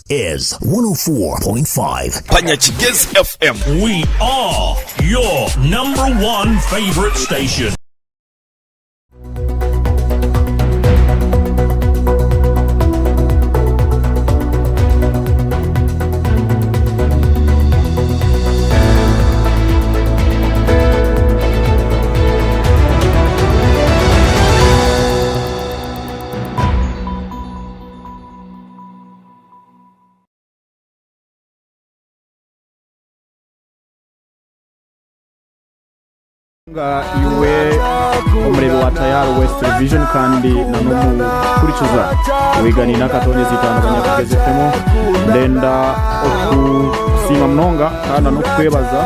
is 104.5 Panyachigez FM. We are your number one favorite station. Iwe umurebe wa Tayaro West Television kandi nanumu kurikiza wigani nakatonye zitandukanye kugezefemo ndenda okusima mnonga kana no kwebaza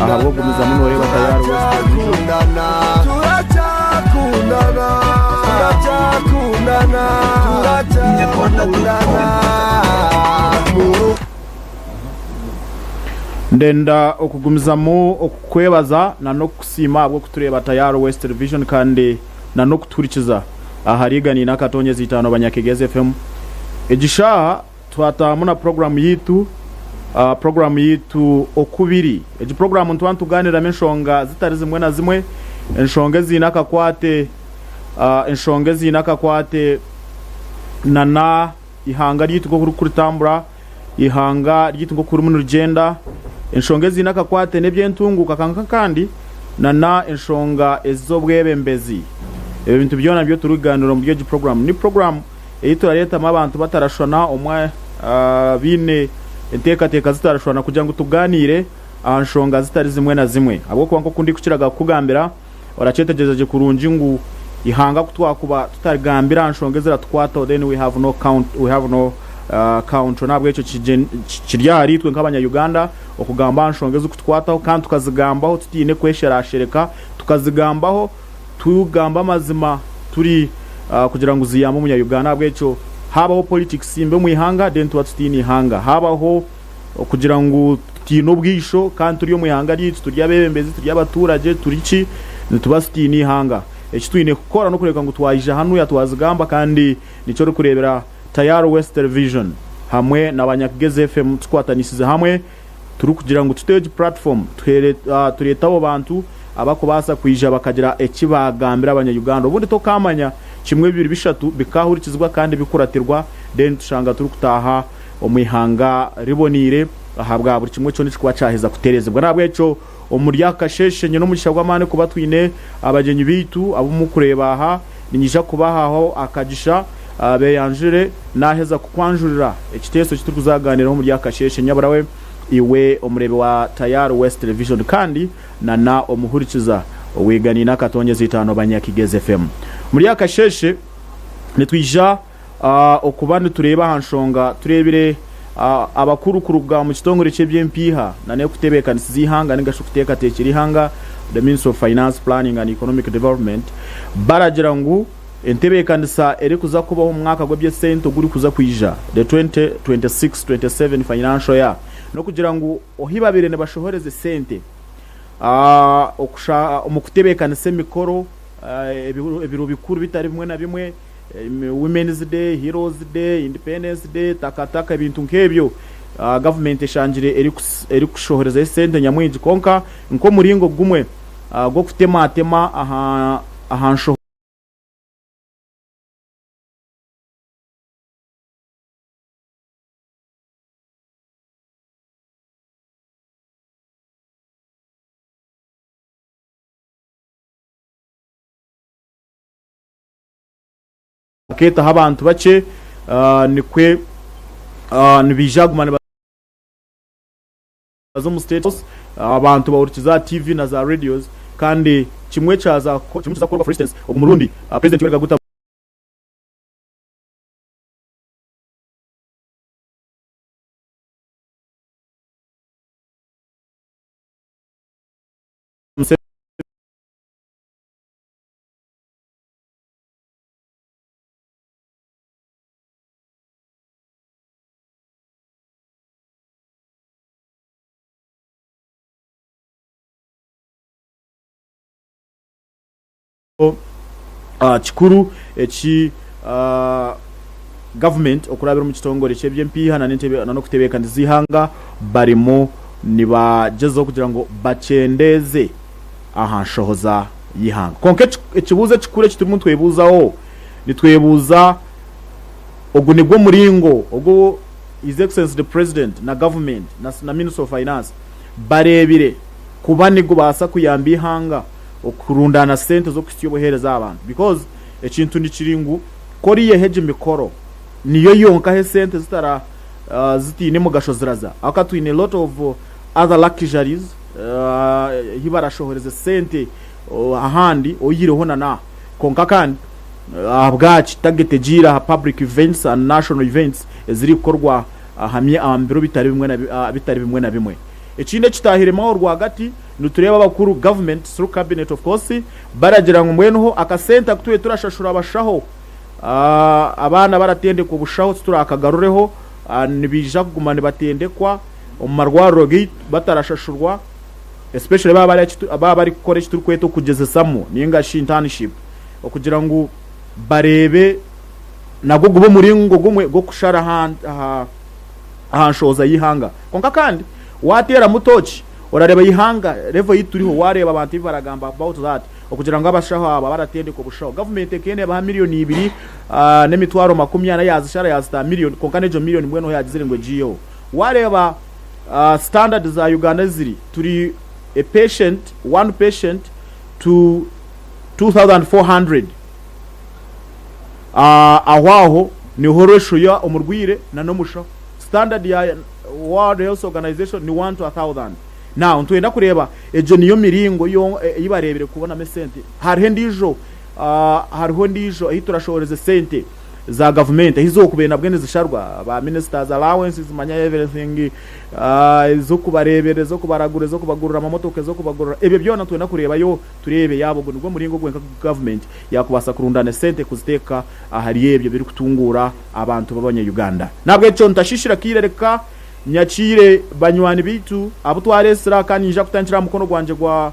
ahabo gumiza muno reba Tayaro West Television ndenda okugumizamo okukwebaza na no kusima abwo kutureba Tayaro West Television kandi na no kuturikiza aharigani nakatonye zitano banyakigeze FM egishaha twatamuna program yitu okubiri program ntwantuganira menshonga zitari zimwe na zimwe enshonge zinakakwate nana ihanga ryitu ko kurutambura ihanga ryitu ko kuri mu rugenda enshonga zinakakwate nebyentunguka kanka kandi nana enshonga ezobwebembezi ebintu byona byo turuganira mu byo program ni program eyiturareta abantu batarashona omwe bine enteka zitarashona kugira ngo tuganire anshonga zitari zimwe na zimwe abo kubanko kundi kukiraga kugambira oracetegejeje kurunji ngu ihanga kutwakuba tutarigambira anshonga ziratwata then we have no count nabwo icyo kiryari twe nk'abanya Uganda okugamba anshongeze kutwataho kandi tukazigambaho tutine kwesherashereka tukazigambaho tugamba amazima turi kugira ngo ziyama mu Uganda nabwo icyo habaho politics simbe mu ihanga then twatutini ihanga habaho kugira ngo tino bwisho kandi turi mu ihanga ryitse turya bebembezi turya abaturage turici ntubasitini ihanga icyo twine gukora no kureka ngo twayije hano yatwazigamba kandi nico rukurebera Tayaro West Television hamwe n'abanyakigeze FM twatanissize hamwe turi kugira ngo stage platform tureta abo bantu abako basa kwijja bakagira ekibagambira abanya-Uganda ubundi to kamanya kimwe bibiri bishatu bikahurikizwa kandi bikuratirwa then tushanga turi kutaha omwihanga ribonire ahabwa buri kimwe cyo nicwa cyahiza kuterezebwa nabwo eco umuryakasheshe nyino mugisha gw'amane kuba twine abagenyi bitu abo mukureba aha ninyija kubahaho akagisha beyanjire naheza kukwanjurira ekiteso kituri kuzaganiraho muri yakasheshe nyabarawe iwe omurebe wa Tayaro West Television kandi nana omuhurikiza wigani nakatonye zitano banyakigeze FM muri yakasheshe nitwija okubandi tureba hanshonga turebire abakuru bwa mu kitongore cy'ebyempiha nane kutebekanisiza ihanga ningashukuteka tekiri ihanga the Ministry of Finance Planning and Economic Development baragira ngo entebe kandisa eri kuza kubaho umwaka gwa byesento guri kuza kwija the 2026-27 financial year no kugira ngo ohibabire ne bashohoreze sente okusha umukutebekanise mikoro ebiro bikuru bitari bimwe na bimwe Women's Day, Heroes Day, Independence Day, takataka ibintu nkebyo government eshanjire eri kushohoreza sente nyamwinji konka nko muringo gumwe go kutema ahansho keta habantu bace nikwe nibijagumana bazo mu status abantu bawurikiza TV na za radios kandi kimwe cyaza for instance umurundi president w'erga guta chikuru echi government okurabira mu kitongore cy'ebyempi hana n'intebe no kutebeka ndizihanga barimo nibagezo kugira ngo bacendeze ahanshohoza yihanga konke ikibuze kikure kiturimo twebuzaho nitwebuza ogu nibwo muringo ogu His Excellency the President na government na Minister of Finance barebire kuba nigo basa kuyamba ihanga okurundana sente zo kustiyobohereza abantu because ekintu nikiringu koriye heje mikoro niyo yonka he sente zitara zitine mu gasho ziraza akatwine a lot of other luxuries hibarashohereza sente ahandi oyireho na konka kandi abwaci target gira public events and national events eziri korwa hamye ambiro bitari bimwe na bimwe ekinde kitahiremo rwagati nutureba abakuru government through cabinet of course baragira ngo mweneho akasenta kutuye turashashura abashaho abana baratende ku bushaho turakagarureho nibija kugumane batendekwa umarwaro gate batarashashurwa especially baba bari gukoresha turukweto kugeza samo ninga internship okugira ngo barebe nabwo gubo muringo gumwe go kushara ahanshoza yihanga konka kandi watera mutochi orareba yihanga level yituriho wareba abantu baragamba about that okugira ngo abashaho aba baratende ko bushaho government ekene ba miliyoni 2 n'emitwaro 10 yazishara yazita miliyoni konka nejo miliyoni mweno yagizire ngo giyo wareba standard za Uganda ziri turi one patient to 2400 awaho ni horosho ya umurwire na nomusho standard ya World Health Organization ni 1 to 1000 now ntwenda kureba ejo niyo miringo yo ibarebere kubona mesente hariho ndijo ahiturashoreze sente za government hizo kubena bwene zisharwa ba ministers allowances manya everything zo kubarebere zo kubaragure zo kubagurura amamotoke zo kubagurura ebyo byona twenda kureba yo turebe yabo nubwo muringo gwenka government yakubasa kurundana sente kuziteka ahari ebyo biri kutungura abantu babanye Uganda nabwo ejo ntashishira kirereka nyakire banywani bitu abutwaresera kanija kutangira mukono gwanje gwa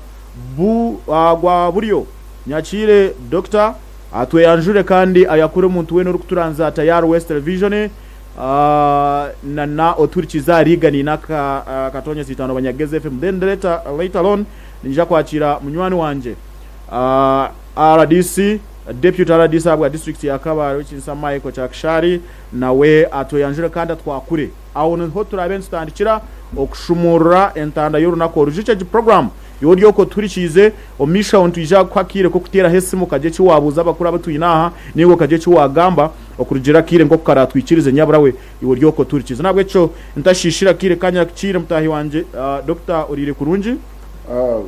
buryo nyakire Dr. atwe yanjure kandi ayakure umuntu we no kuturanza tayari West Television na oturikiza rigani naka katonya sitano banyageze FM then later on ninja kwakira munywani wanje RDC Deputy RDC abwa district ya Kabare which is Michael Chakshari nawe atwe yanjure kandi twakure awone ho turaben standikira okushumura entanda yoru nako research program yodiyo ko turikize omisha ontuje kwakire ko kutera hesimu kaje ci wabuza bakura batuyinaha nigo kaje ci wagamba okurugira kire ngo karatwikirize nyaburawe yodiyo ko turikize nabwe cyo ntashishira kire kanya kire mutahi wanje Dr. Orire Kurunji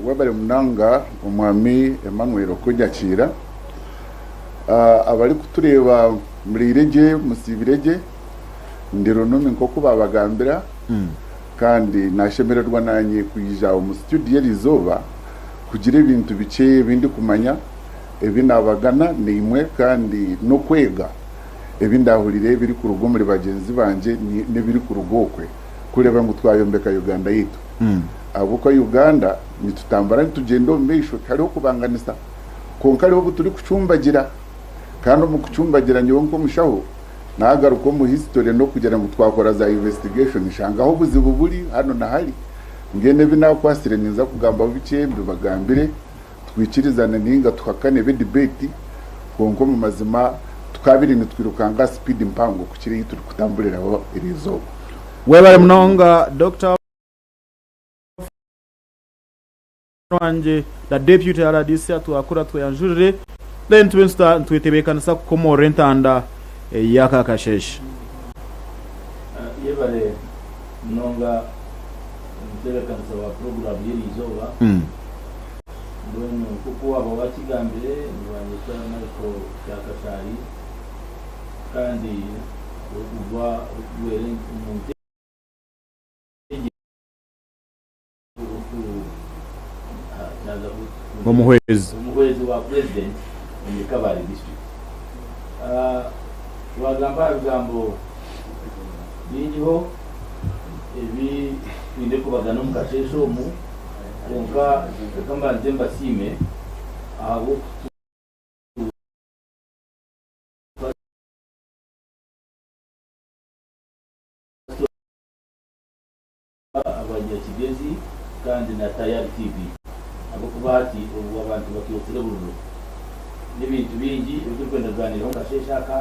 wabare munanga umwami Emmanuel Okujakira abari kutureba muri reje musibirege ndero nome nko kubabagambira kandi nashemererwa nanye kuyija mu studio rizoba kugira ibintu bice bindi kumanya ebinabagana nimwe kandi no kwega ebindahurire biri ku rugo muri bagenzi banje ne biri ku rugokwe kureba ngo twayombeka Uganda yitu abuko Uganda nitutambara tugendo mesho kariho kubanganisa konkariho buturi kucumbagira kandi mu kucumbagira nyonko mushaho nagaruko mu history no kugira ngo twakora za investigation ishanga aho buzibu buri hano na hari ngene binakwasire ninza kugamba bikembe bagambire twikirizana ninga tukakane be debate konko mu mazima tukabiri nitwirukanga speed mpango kukiri yitu kutamburira aho irizo webare mnonga Dr. wanje da deputy RDC atwakura twayanjurire then twinsta twitebekana sa komo rentanda yaka kashesh yebare mnonga mterekana sa program yiri izoba bueno kuko abo bakigambire nibanyita nako cyakashari kandi ubwa were umuntu umuhwezi wa president mu Kabare district wagamba bigambo binyiho ebi inde kubagana mu kashesho mu konka kamba nzemba sime aho kigezi kandi na Tayari TV abo kuba hati ubu abantu bakiyotire bururu n'ibintu bingi ibyo kwenda ganira ngasheshaka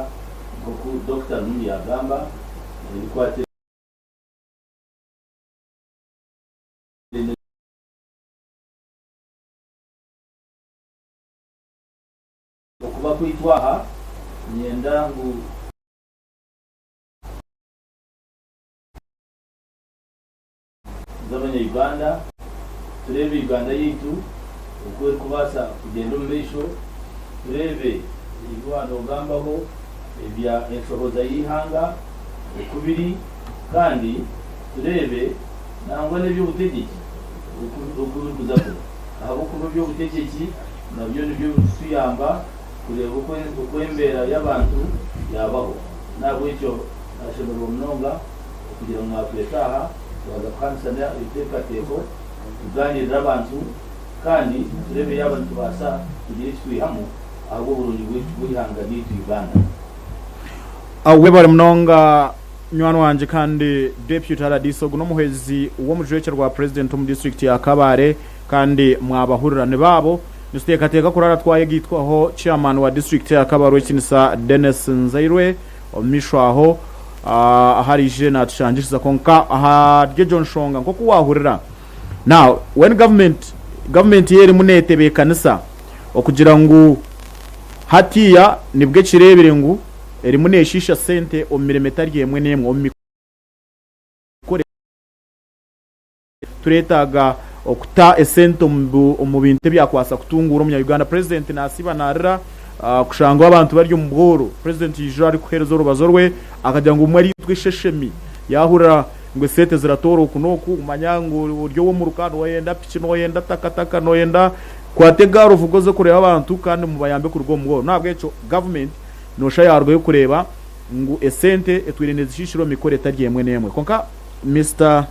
ngo ku Dr. Numi yagamba ibikwate okuba kwitwaha nyenda ngu z'abanyayuganda turebe Uganda yitu uko kubasa kugenda mu misho turebe ibwana ugambaho ebya enshoboza y'ihanga ukubiri kandi turebe nangwa n'eby'obutegeki ukuzako aho kuba by'obutegeki nabyo nibyo tuyamba kureba uko embera y'abantu yabaho nabwo icyo ashobora munonga kugira ngo mwakwetaha bagakanisa ibitekateko tuganirira abantu kandi turebe y'abantu basa kugira ikitwihamu ahubwo burungi bw'ihanga n'itu Uganda webare munonga nywani wanje kandi deputy Aladiso guno muhezi wo mujweke rwa president mu district ya Kabare kandi mwabahurirane babo nisutekateka kurara twaye gitwaho chairman wa district ya Kabare kinisa Dennis Nzairwe omishwaho aharije natushangishiza konka aharye John Shonga nko kuwahurira now when government yeri munetebe kanisa okugira ngo hatiya nibwe kirebere ngo eri muneshisha sente omiremeta ryemwe nemwe omikore turetaga okuta esente mu bintu byakwasa kutungura mu Uganda president nasiba narira kushanga abantu bari mu bworo president yijura ari kuhereza urubazo rwe akajya ngo umwe twisheshemi yahura ngo sete ziratoro kunoku umanyango uryo wo mu rukano wenda pikino wenda takataka no yenda kwatega ruvugoze kureba abantu kandi mu bayambe ku rwo mugoro nabwo eco government no shayarwe kureba ngo esente etwirinde zishishiro mikore taryemwe nemwe konka Mr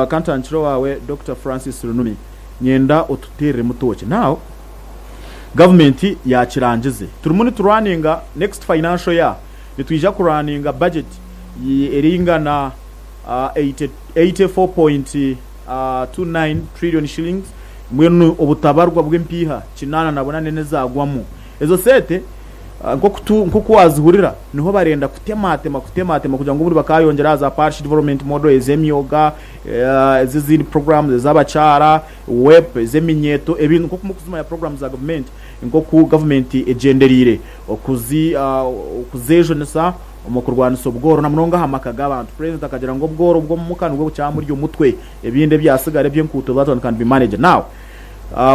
Kantanchiro wawe Dr. Francis Runumi nyenda otutere mutoke now government yakirangize turumuni turaninga next financial year nitwija kuraninga budget eringa na 84.29 trillion shillings mwenu obutabarwa bw'empiha kinana nabona nene zagwamo ezo sete nko kuwazihurira niho barenda kutematema kugira ngo muri bakayongera za parish development model ezemyoga ezizindi programs z'abacara web ezeminyeto ebintu nko kumukuzuma ya programs za government nko ku government egenderire okuzejo nesa umukurwaniso bworo na munonga hamakaga abantu president akagira ngo bworo bwo mukano bwo cyamuri ryo mutwe ebinde byasigare by'enkuto that can be managed now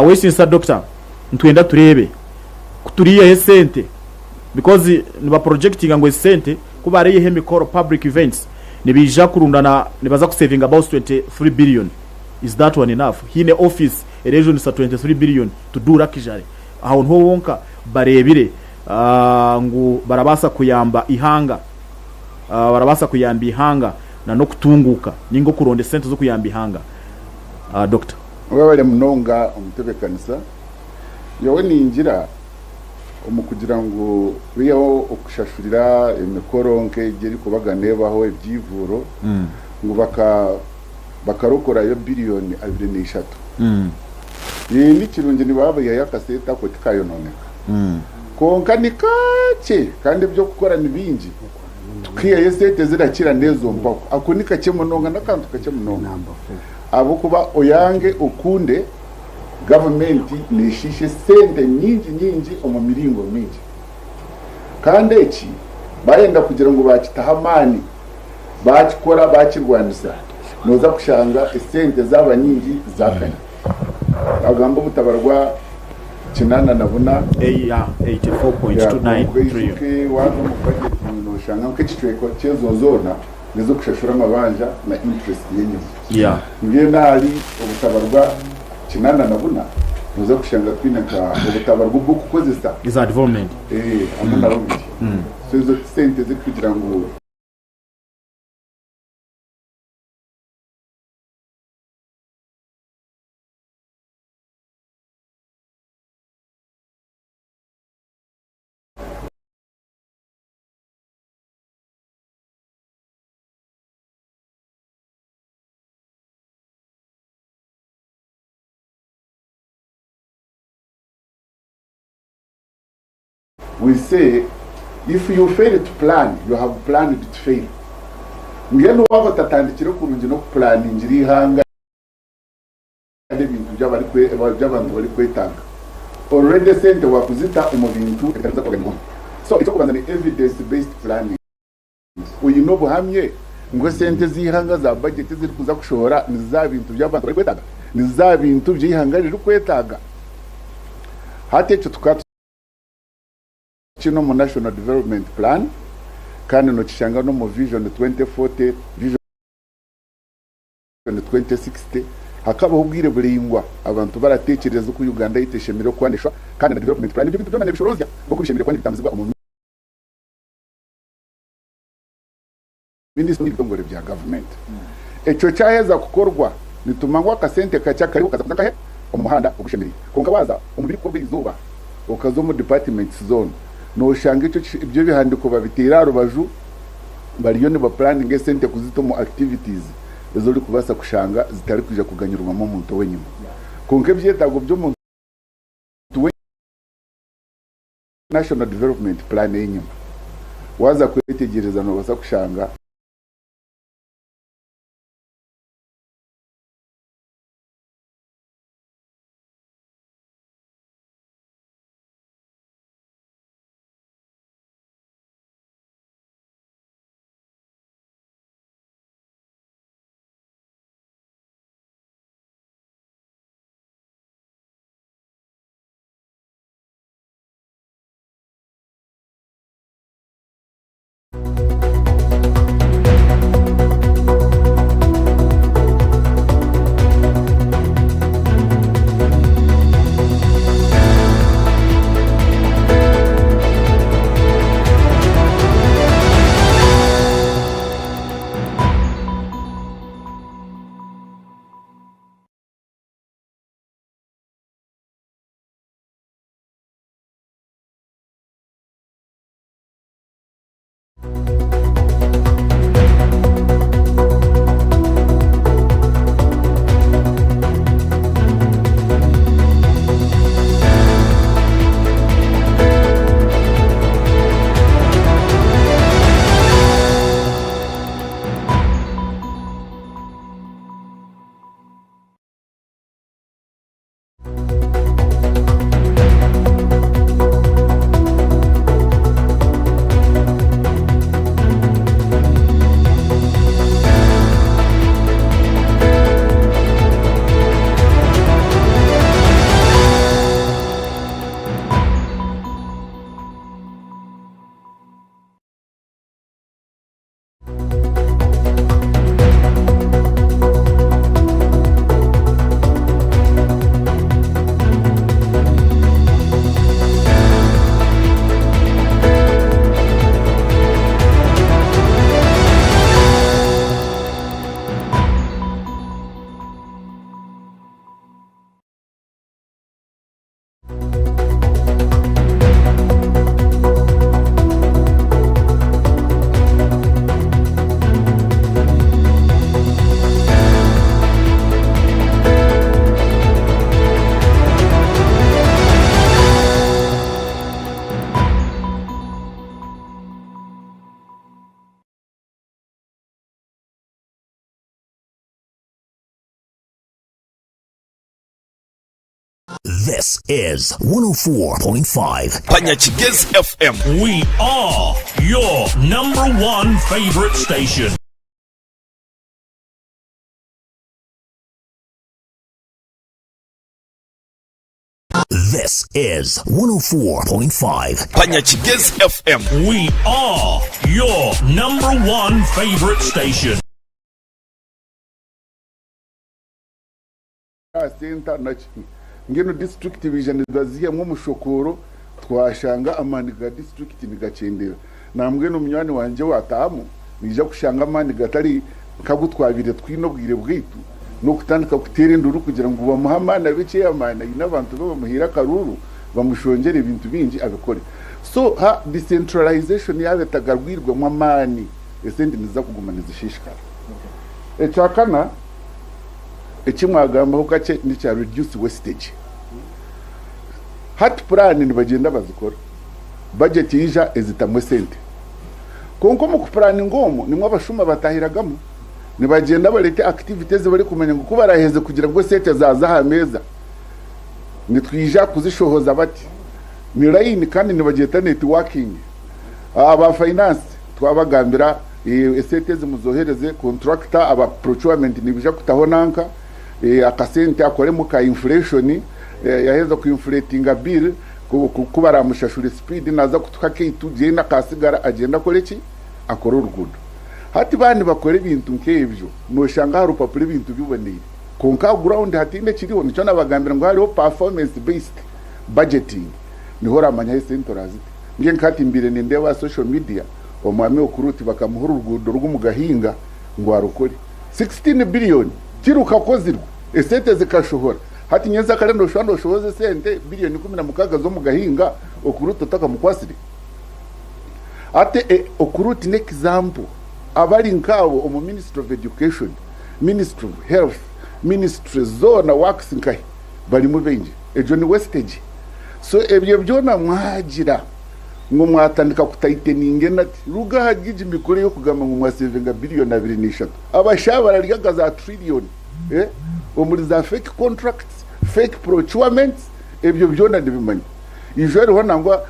we since doctor ntwenda turebe kuturiye hesente because niba projecting ngo esente kubare yehe mikoro public events nibija kurundana nibaza ku saving about 23 billion is that one enough hine office region is 23 billion to do rakijare aho nho wonka barebire ngo barabasa kuyamba ihanga na no kutunguka ningo kuronde sente zo kuyamba ihanga doctor wabale munonga umutebekanisa yowe ningira kugira ngo biyo okushashurira emikoro nkegeri kubaganeba ebyivuro ngo bakarokora yo billion 23 ni kirungi nibabaye yakaseta ko tikayononeka konka nikache kandi byo gukora nibingi tukiye sete zirakira nezo mbako akunika cyemunonga nakantu kacemunonga abo kuba oyange ukunde government nishishe sente nyingi omu miringo mingi kandi eki bayenda kugira ngo bakitahamani bakikora bakirwanisa noza kushanga sente zaba nyingi zakanya agamba butabarwa kinana nabona 84.29 trillion wazo mu budget no shanga nk'ikicweko cyezo zona nizo kushashura amabanja na interest yenye ngiye nari ubutabarwa kinana nabona noza kushanga kwinaka ubutabarwa bwo kukozesa is a development amuna rubi so izo sente zikugira ngo we say if you fail to plan, you have planned to fail. Ngeno waba tatandikira kurungi no planning iri hanga ibintu by'abantu bari kwetanga already sente wakuzita umubintu ekaza kugana. So it's about an evidence based planning. Uyu no buhamye ngo sente zihanga za budget ziri kuza kushora ni za bintu by'abantu bari kwetaga, ni za bintu byihanga riri kwetaga. Hate cyo tukatu kino mu National Development Plan kandi no kishanga no mu Vision 2040, Vision 2060 hakaba ubwire buringwa abantu baratekereza ko Uganda yiteshemire kwandishwa kandi na development plan ibyo byose bishoboza bwo kubishemire kwandi bitamizwa umuntu Ministry y'Ibitongore bya government. Echo cyaheza kukorwa nitumangwa kasente kacha karibu kaza kahe umuhanda ugushemiri konka waza umubiri ko bizuba ukazo mu department zone no shanga icyo ibyo bihandiko babitera rubaju bariyo ne ba planning sente kuzito mu activities ezori kubasa kushanga zitari kuja kuganyurwamo umuntu wenyuma konke byetago byo mu National Development Plan yenyuma waza kwetegereza no basa kushanga This is 104.5 Panyachigez FM. We are your number one favorite station. This is 104.5 Panyachigez FM. We are your number one favorite station. Center ngeno district division baziye mu mushokoro twashanga amaniga district nigacendera nambwe no mnyani wanje watamu nija kushanga amaniga atari kagutwabire twinobwire bwitu no kutandika kutera induru kugira ngo bamuhamana bike yamana n'abantu bamuhira karuru bamushongere ibintu bingi abikore so ha decentralization yabetagarwirwa mu amani esende niza kugumaniza ishishikara ecakana ekimwagamba hokache ni cha reduce wastage. Hat plan ni bagenda bazikora budget yija ezitamwe sente konko mu kuplanning ngomo nimwe abashuma batahiragamo nibagenda barete activities bari kumenya ngo kubaraheze kugira ngo sente zaza hameza nitwija kuzishohoza bati ni line kandi nibageta networking aba finance twabagambira sente zimuzohereze contractor aba procurement nibija kutahonanka akasente akore mu ka inflation yaheza ku inflatinga bill kubaramushashura speed naza kutuka K2 genda kasigara agenda koleki akora urugudo hati bandi bakore ibintu nk'ebyo noshanga harupapuro ibintu biboneye konka ground hatinde kiriho nico nabagambira ngo hariho performance based budgeting niho ramanya centralized ngiye nkati imbere ninde wa social media omwame okuruti bakamuhura urugudo rw'umugahinga ngo arukore 16 billion kiruka kozirwa esete zikashohora hati nyenza kare ndo shohoze sente billion 16 zo mugahinga okuruti takamukwasire ate okuruti ne example abali nkabo omu Ministry of Education, Ministry of Health, Ministry zona works nkai bali mu benje ejo ni wastage so ebyo byona mwagira ngo mwatandika kutayiteninge nati ruga hagije mikore yo kugama ngo mwasevinga billion 23 abashabara ryagaza trillion omuri za fake contracts fake procurements ebyo byona ndibimanya ijo rero nangwa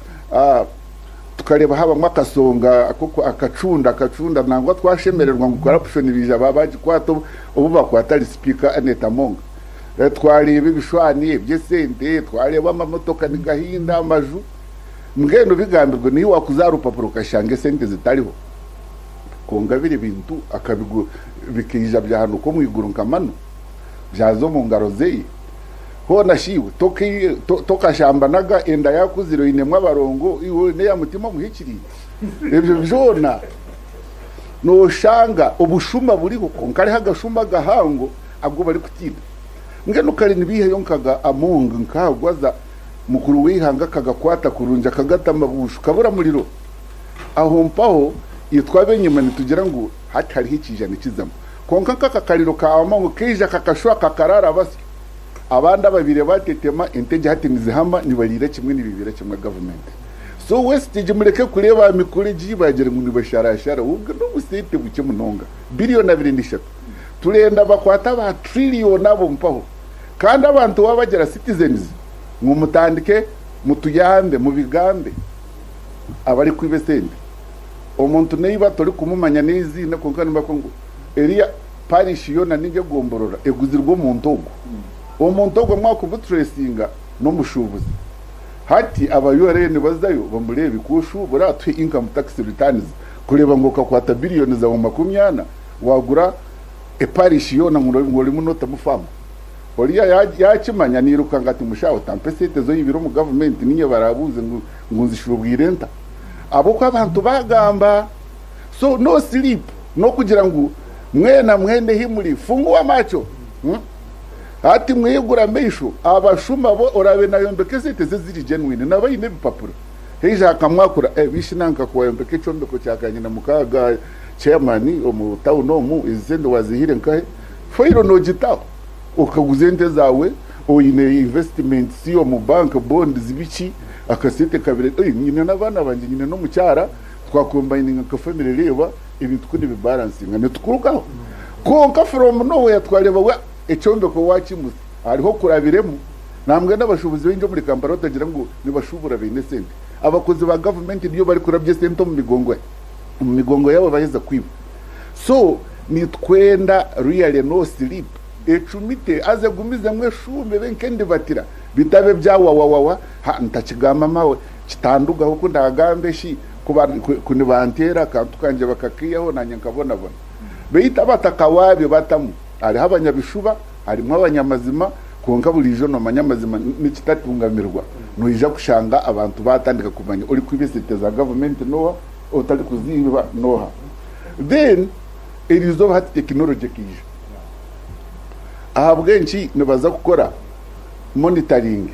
tukareba haba mwakasonga akoko akacunda nangwa twashemererwa ngo corruption bija babaji kwato ubu bakwatari speaker Aneta Monga twareba ibishwani byesente twareba amamotoka nigahinda amaju mgendo bigambirwe ni wakuzaru papuro kashange sente zitariho kongabire bintu akabigo bikija byahano ko mwiguru nkamano byazo mu ngaro zeyi hona shiwe tokashamba naga enda yakuziro inemwa barongo iwe ne ya mutima muhikiri ebyo byona no shanga ubushuma buriho konkari hagashuma gahango abwo bari kutinda ngeno kare nibihe yonkaga amunga nkagwaza mukuru wihanga kagakwata kurunja kagatama bushu kabura muriro aho mpaho yitwa benyemane tugira ngo hatari hikijana kizamo konka kakakariro ka amunga keja kakashwa kakarara basi abanda babire batetema inteje hatimize hama nibarira kimwe nibibira kimwe government so wastage mureke kureba mikore jibagere ngo nibasharashara ubwo no gusete buke munonga billion 23 turenda bakwata ba trillion abo mpaho kandi abantu babagera citizens mumutandike mutuyambe mu bigambe abari kwibesende omuntu neiba tori kumumanya nezina konkani bakongo eria parish yona ninge gomborora eguzirwo mu ntogo omuntu ogwo mwako butresinga no mushubuzi hati abayore bazayo bamurebe kushu buratwe income tax returns kureba ngo kakwata billion za 10 wagura parish yona ngori munota mufama Oriya yakimanya niruka ngati mushaho tampesete zo yibiro mu government ninye barabuze ngo nzishubwirenta abo kwa abantu bagamba so no sleep no kugira ngo mwene himuri fungu amacho hati mwegura mesho abashuma bo orabe nayo mbeke sete ziri genuine nabayine bipapuro heja akamwakura bishinanka kwa mbeke chombe ko cyakanyina mukaga chairman omu town omu izendo wazihire nkahe foiro no gitaho ukaguzente zawe oyine investment siyo mu bank bond zibiki akasete kabire nyine nabana banje nyine no mucyara twakombining ka family reba ibintu kundi bi balancing ne tukurukaho konka from nowhere twareba wa echombe ko wakimuze ariho kurabiremo nambwe n'abashubuzi b'injo muri Kampala tagira ngo nibashubura bene sente abakozi ba government niyo bari kurabye sente mu migongo yabo baheza kwiba so ni twenda really no sleep ecumite aze gumize mwe shumbe benkendi batira bitabe byawawawa ntakigama mawe kitanduga huko ndagambe shi kunibantera kantukanje bakakiyaho nanye nkabona beita batakawabe batamu ari habanyabishuba harimo abanyamazima konka burijo no manyamazima nikitatungamirwa noija kushanga abantu batandika kumanya uri kwibesete za government noha otali kuziba noha then irizo hat technology kije ahabwenshi nibaza gukora monitoring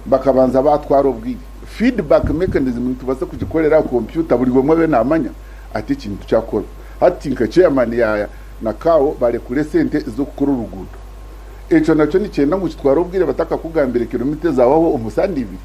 bakabanza batwara ubwire feedback mechanism tubasa kugikorera computer buri bamwe be namanya ati kintu cyakora hati nka chairman ya nakao bare kure sente zo gukora urugudo eco nacyo ni cyenda ngo kitwara ubwire bataka kugambira kilometers zawaho umusandi ibiri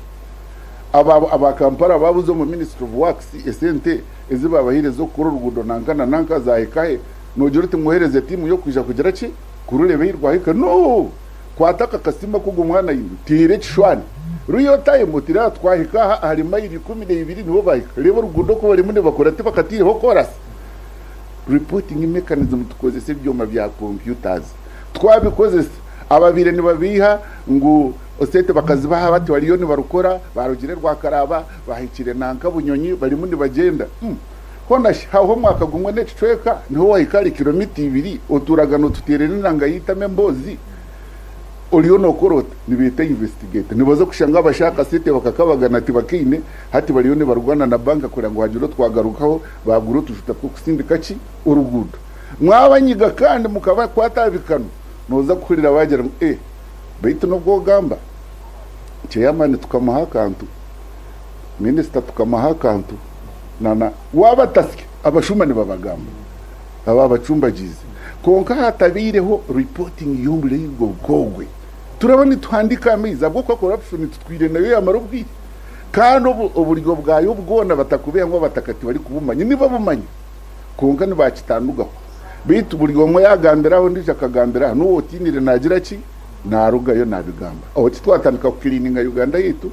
aba Kampala babuze mu Ministry of Works esente ezibabahirizo kuri rugudo nanka zahikahe nogera uti mwohereze timu yo kuja kugera ki kururebe hirwahika no kwataka kasima kugo mwana yindi tire kishwani ruyo time tira twahika hari mayiri 12 nibo bahika rebo rugudo ko bari mune bakora ati bakatire ho chorus reporting mechanism tukozese byoma bya computers twabikozese ababire ni babiha ngo osete bakazibaha bati waliyo ni barukora barugire rwakaraba bahikire nanka bunyonyi bari mundi bagenda kona haho mwaka gumwe necweka niho wahikari kilomita 2 oturagano tutere nanga yitame mbozi oliyo no korota nibita investigate nibaza kushanga abashaka site bakakabagana ati bakine hati baliyo ni barugwana na banka kugira ngo hajiro twagarukaho baguru tushuta ko kusindika ki urugudo mwabanyiga kandi mukaba kwatabikano noza kurira bagera baitu no bwogamba chairman tukamaha kantu minister tukamaha kantu nana wabataske abashumani babagamba aba bacumbagize konka hatabireho reporting yumbire y'ubwo bwogwe turabona twandika amiza bwo ko corruption tutwire nayo yamarubwi kandi uburyo bwayo bwona batakubeya ngo batakati bari kubumanya niba bumanya konka ni bakitandugaho bitu uburyo mwe yagambiraho ndije akagambira n'uwo tinire nagira ki narugayo nabigamba aho twatandika ku cleaning Uganda yitu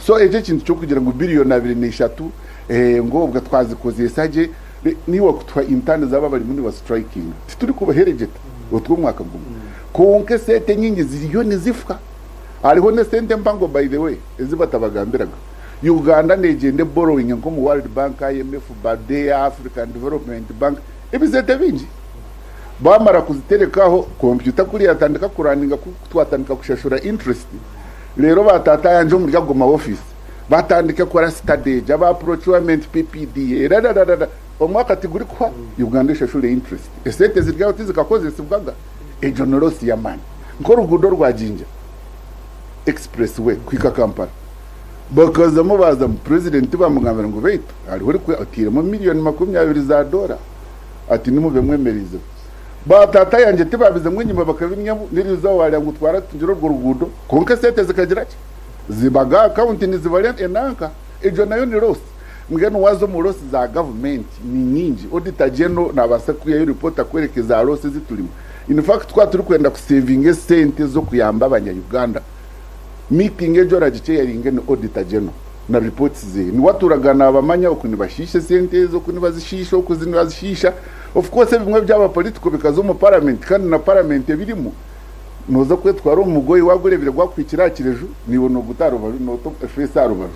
so eje kintu cyo kugira ngo billion 23 ngo ubwo twazikoze saje niwo kutwa intane zaba bari muri wa striking turi kubaherejeta utwo mwaka gumwe konke sete nyingi ziriyo nizifwa ariho ne sente mpango by the way ezibatabagambiraga Uganda negende borrowing ngo mu World Bank IMF Bade African Development Bank ebizete bingi bamara kuziterekaho computer kuri yatandika kuraninga twatandika kushashura interest rero batata yanje mu ryago ma office batandika kora stage aba procurement PPD omwaka tiguri kwa Uganda shashura interest esete ziryaho tizikakoze sibwaga ejonorosi ya mani nkoro rugudo rwa Jinja expressway kwika Kampala bakaza mubaza mu president bamugambira ngo beito ari hori ku atire mu miliyoni 20 za dola ati nimube mwemerize batata yanje tibabize mwenyuma bakabinya niriza wali ngo twara tunjiro rwo rugudo konke sete zikagira ki zibaga account ni zivalent enanka ejo nayo ni loss ngeno wazo mu loss za government ni nyingi auditor general nabasakuye report akwerekeza loss zitulimo in fact kwa turi kwenda ku saving sente zo kuyamba abanya Uganda meeting ejo ragice yaringe ni auditor general na reports ze ni waturagana abamanya ukuni bashishe sente zo kuni bazishisha ukuzini bazishisha of course bimwe byaba politiko bikazo mu parliament kandi na parliament birimo noza kwetwara umugoyi wagurebire gwakwikira kirejo niwo no gutaruba no to fesa rubajo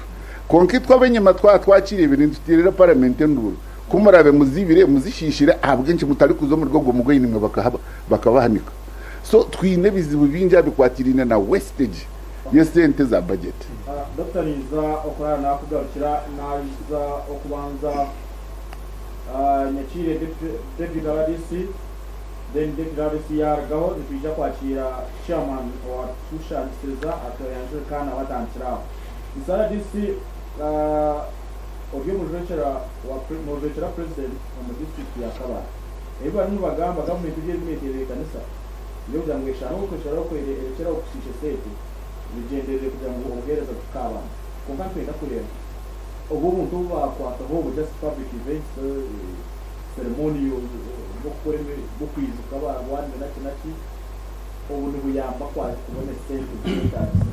konki twabenyema twakire ibintu tutirira parliament nduru kumurabe muzibire muzishishira abwenshi mutari kuzo mu rwo mugoyi nimwe bakabahanika so twine bizibu binja bikwakirina na wastage yesente za budget Dr. Niza okora nakugarukira naza okubanza nyakire deputy RDC then deputy RDC yaragaho tujya kwakira chairman wa Tushan Seza atoyanje kana watantira isara DC obyo mujekera president mu district ya Kabale eba n'ubagamba government igiye imetereka kanisa yo byangwesha no kushara ko erekera okushisha sete bigendere kugira ngo ogereza tukaba konka twenda kureba ubu muntu bakwata ho just public events ceremony yo bukwizuka abandi naki ubu ni buyamba kwa kubona sente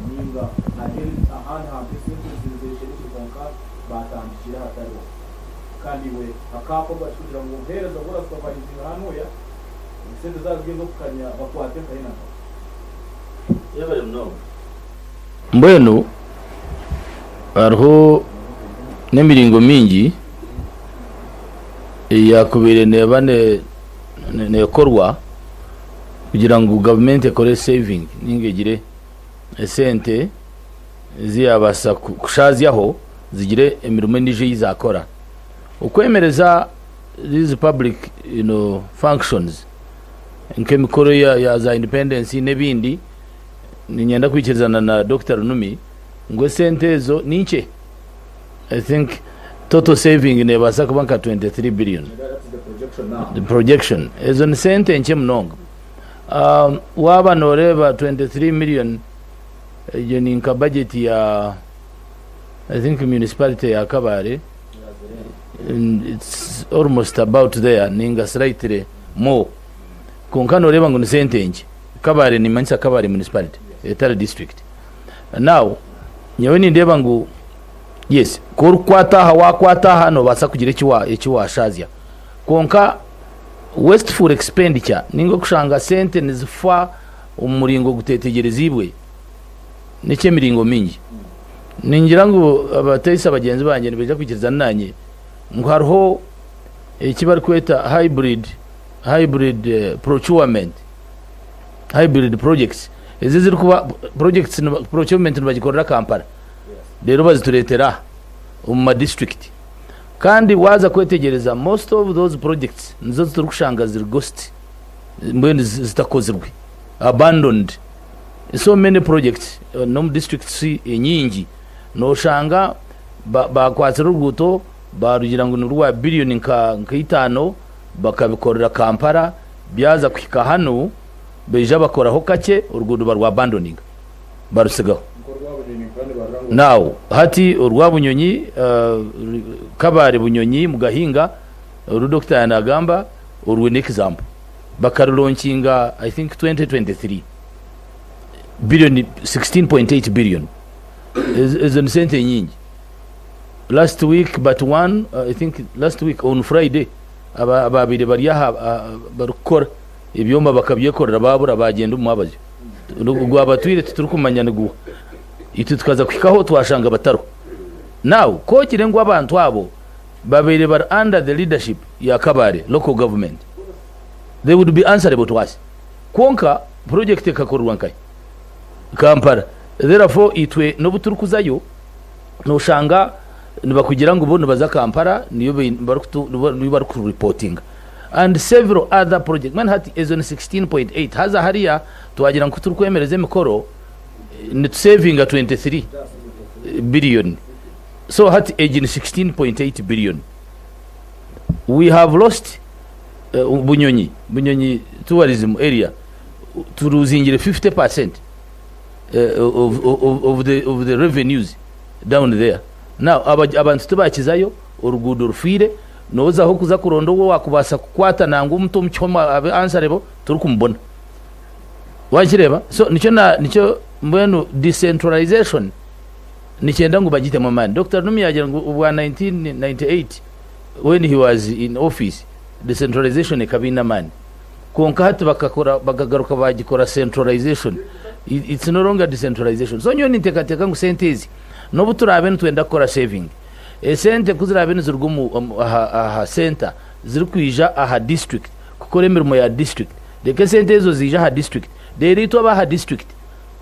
ninga ahandi hantu sente konka batandikira hatari kandi we akapo bashudira ngo ogereza bora twabanyizira hano ya sente zazigendo kukanya bakwate kayina yabare mnogo mbwenu ariho n'emiringo mingi yakubire nebane nekorwa kugira ngo government ekore saving ningegire esente ziyabasa kushazyaho zigire emirimo nije izakora ukwemereza these public functions nk'emikoro ya za independence nebindi ninyenda kwikirizana na Dr. Numi ngo sente zo ninche I think total saving nebasa kubanka 23 billion the projection ezo ni sente nche mnongo waba noreba 23 million je ni nka budget ya I think municipality ya Kabare, it's almost about there, ninga slightly more. Konkano reba ngo ni sentenje. Kabare ni manisa Kabare municipality, Etara district. Now, nyewe ni ndeba ngo yes, kwataha wakwataha no basa kugira ikiwa shazia. Konka wasteful expenditure ningo kushanga sente nizifa umuringo gutetegerezibwe. Nike miringo mingi. Ningira ngo abatayisa bagenzi banje nibeja kwikiriza nanye ngo hariho ikibari kweta hybrid procurement, hybrid projects. Ezi ziri kuba projects procurement bagikorera Kampala. Rero bazituretera mu district. Kandi waza kwetegereza most of those projects nizo turi kushanga ziri ghost. Mbene zitakozerwe. Abandoned. So many projects no districts nyingi no shanga bakwatse ruguto barugira ngo n'urwa billion nka 5 bakabikorera Kampala byaza kwika hano beja bakoraho kake urgudo barwa abandoning barusigaho. Now hati urwa Bunyonyi Kabare Bunyonyi mugahinga uru Dr. Yanagamba urwe ne example bakarulonkinga I think 2023 billion 16.8 billion is an sente nyingi. Last week but one I think last week on Friday ababiri bariya barukora ibyomba bakabyekorera babura bagenda umubaje ubwo abatwire turukumanya ngo itu tukaza kwikaho twashanga bataro. Now ko kirengo abantu abo babiri bar under the leadership ya Kabare local government, they would be answerable to us. Konka project ekakorwa nkai Kampala, therefore itwe no buturukuzayo no shanga nibakugira ngo ubone baza Kampala niyo bari ku reporting and several other projects. Man hati is on 16.8 haza hariya tuwagira ngo turukwemereze mikoro net saving at 23 billion. So hati aging 16.8 billion. We have lost Bunyonyi tourism area to losing 50% of the revenues down there. Now abantu tubakizayo urugudo rufire noza ho kuza kurondo wo wakubasa kukwata nangu mtu mchoma abe answerable turukumbona wajireba. So nicho mbwenu decentralization nichenda ngo bagite mu mani. Dr. Numi yagira ngo ubwa 1998 when he was in office decentralization ikabina mani konka hati bakagaruka bagikora centralization. It's no longer decentralization. So nyo nitekateka ngo sentezi no buturabe ntwenda kora saving sente kuzirabe nizurgumu aha center ziri kwija aha district kukora emirimo ya district deke sente ezo zija aha district derito abaha district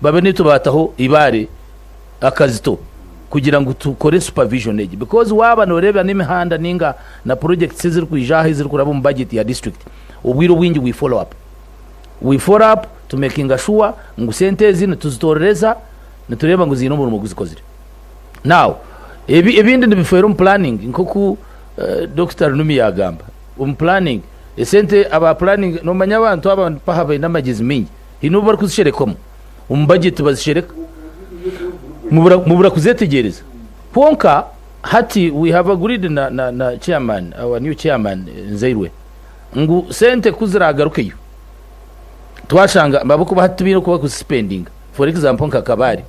babe nito bataho ibare akazito kugira ngo tukore supervision age because waba no reba n'imihanda ninga na projects ziri kwija aha ziri kuraba mu budget ya district ubwiro wingi we follow up to making sure ngo sente zino tuzitorereza nitureba ngo zino mu guzikozire. Now ebindi ndibifero planning nkoku Dr. Numi yagamba planning esente aba planning no manya abantu aba pahaba inamagizi mingi hino bari kuzisherekomo budget bazishereka mubura kuzetegereza ponka hati we have agreed na chairman, our new chairman Nzairwe ngu sente kuziragarukeyo twashanga babako bahatubira kuba kuspending for example nka Kabare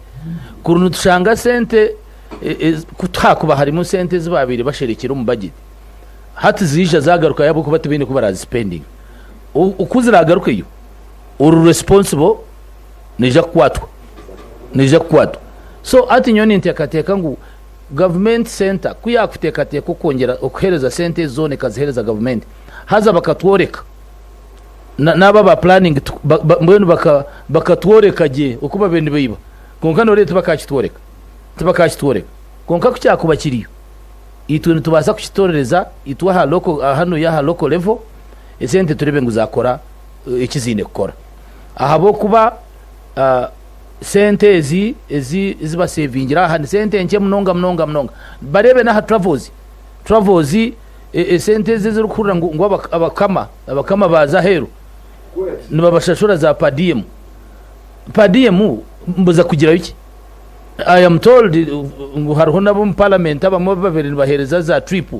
kurunu tushanga sente kutakuba harimo sente zibabiri basherekera mu budget hati zija zagaruka yabo kuba tubine kuba raz spending ukuziragarukeyo uru responsible neja kwatwa. So ati nyoni ntekateka ngo government center kuyakutekateka kongera okuhereza sente zone kazihereza government haza bakatworeka naba ba planning mbwenu bakatworeka je ukuba bende biba konka no leta bakakitworeka konka kucyakuba kiriyo itwe ntubasa kukitorereza itwa local hano ya local level esente turebe ngo zakora ikizine gukora ahabo kuba sente ziba savingira hano sente nke mnonga barebe na travels sente ziri kurura ngo abakama baza hero nibabashashura za padiem mbuza kugira iki I am told ngo hariho nabo mu parliament abamo babiri bahereza za trip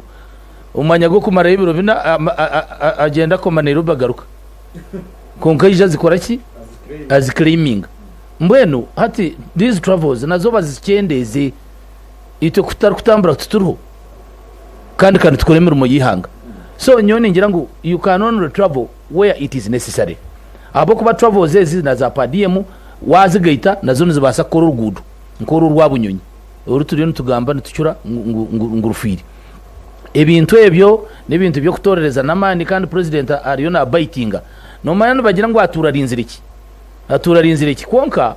umwanya go kumara ibiro bina agenda ko manero bagaruka konka ija zikora ki as claiming mbwenu hati these travels nazo bazikendeze ito kutambura tuturuho kandi tukoremera mu yihanga so nyone ngira ngo you can only travel where it is necessary abo kuba travels ezi na za padiem wazigaita nazo nizibasa kora urugudu nkoro rwabunyonyi uruturiyo ntugamba nitucyura ngurufiri ebintu ebyo n'ibintu byo kutorereza namani kandi president ariyo na bitinga no mayano bagira ngo aturarinzire iki konka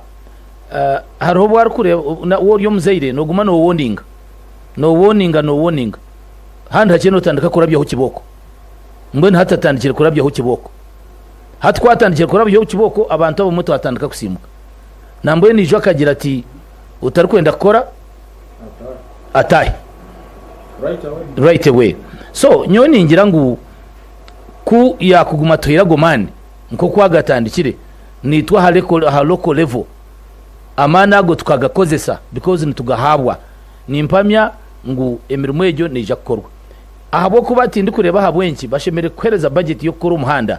hariho bwari kure wo yo muzaire no guma no warning handi hakene utandika kurabyaho kiboko mbone hatatandikira kurabyaho kiboko hatwatandikira kurabyaho kiboko abantu abo muto atandika kusimuka nambwe nijo akagira ati utari kwenda kora ataye right away so nyoni ngira ngo ku yakuguma toyira gomani nko kwagatandikire nitwa ha local level amana go tukagakozesa because nitugahabwa nimpamya ngo emirimo ejo neja kukorwa ahabo kubati ndi kureba habwenki bashemere kwereza budget yo gukora umuhanda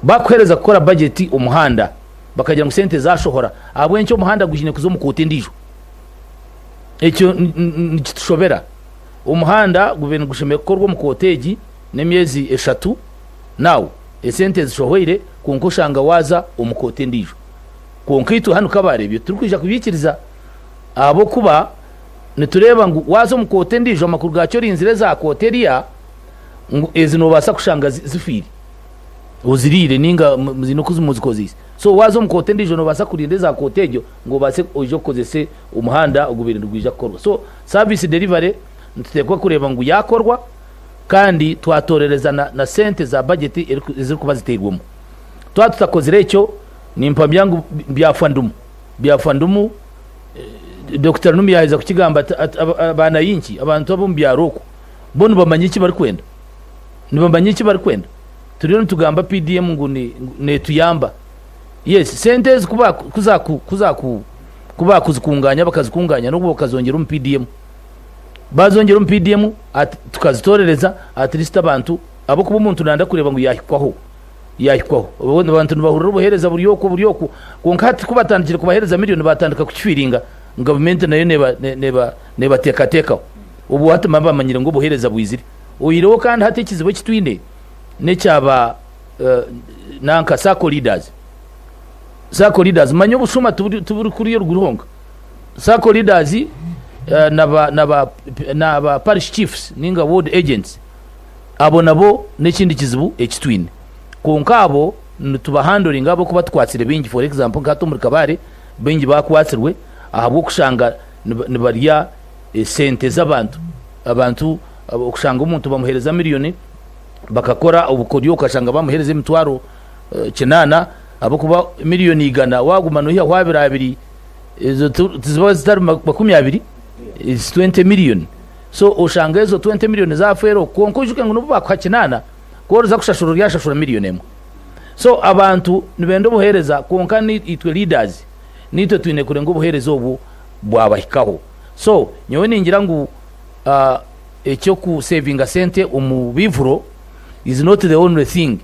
bakwereza gukora budget umuhanda bakagira mu sente zashohora abwenki umuhanda gujine kuzo mukote ndijo ecyo nitushobera umuhanda guverinoma gushemeye gukorwa mu koteji n'emyezi 3 nawo esente zishohoire kunko shanga waza umukote ndijo konkitu hano kabarebye turukija kubikiriza abo kuba nitureba ngo waza umukote ndijo amakuru gacyo rinzire za koteria ezino basa kushanga zifiri uzirire ninga muzino kuzumuzikozisi so wazo mukote ndijo no basa kurindeza kotejo ngo base ojo kozese umuhanda ugubirindwa gwija korwa so service delivery ntutekwa kureba ngo yakorwa kandi twatorereza na sente za budget ziri kuba ziterwamo twatutakozire icyo nimpamya ngo byafandumu Dr. Numi yahiza kukigamba abana yinki abantu abo mbyaroko bono bamanyiki bari kwenda nibamanyiki bari kwenda turiyo ntugamba PDM ngo ne tuyamba yes sentes kuba kuzikunganya bakazikunganya no bakazongera mu PDM bazongera mu PDM tukazitorereza at least abantu abo kuba umuntu nanda kureba ngo yahikwaho abone abantu bahurira ubuhereza buriyoko konkati kubatandikira kubahereza miliyoni batandika kukifiringa government nayo neba teka ubu hatuma bamanyira ngo buhereza bwizire uyireho kandi hate kizibo kitwinde ne cyaba nanka sako leaders manyo bushuma tuburi kuri yo rwuronga sako leaders naba parish chiefs ninga ward agents abo nabo n'ikindi kizibu ekitwine konkabo tuba handling abo kuba twatsire bingi for example ngato muri kabare bingi bakwatsirwe ahabo kushanga nibariya sente z'abantu okushanga umuntu bamuhereza miliyoni bakakora ubukodiyo kashanga bamuhereza imitwaro kinana abo kuba miliyoni igana waguma no hiya wabirabiri izo ziba zitari 20 is 20 million so ushanga izo 20 million za fero konkujuke ngo nuba kwa kinana koroza kushashura ryashashura miliyoni emwe so abantu nibendo buhereza konkani itwe leaders nito twine kurengo buhereza obu bwabahikaho so nyewe ningira ngo ecyo ku saving sente umubivuro is not the only thing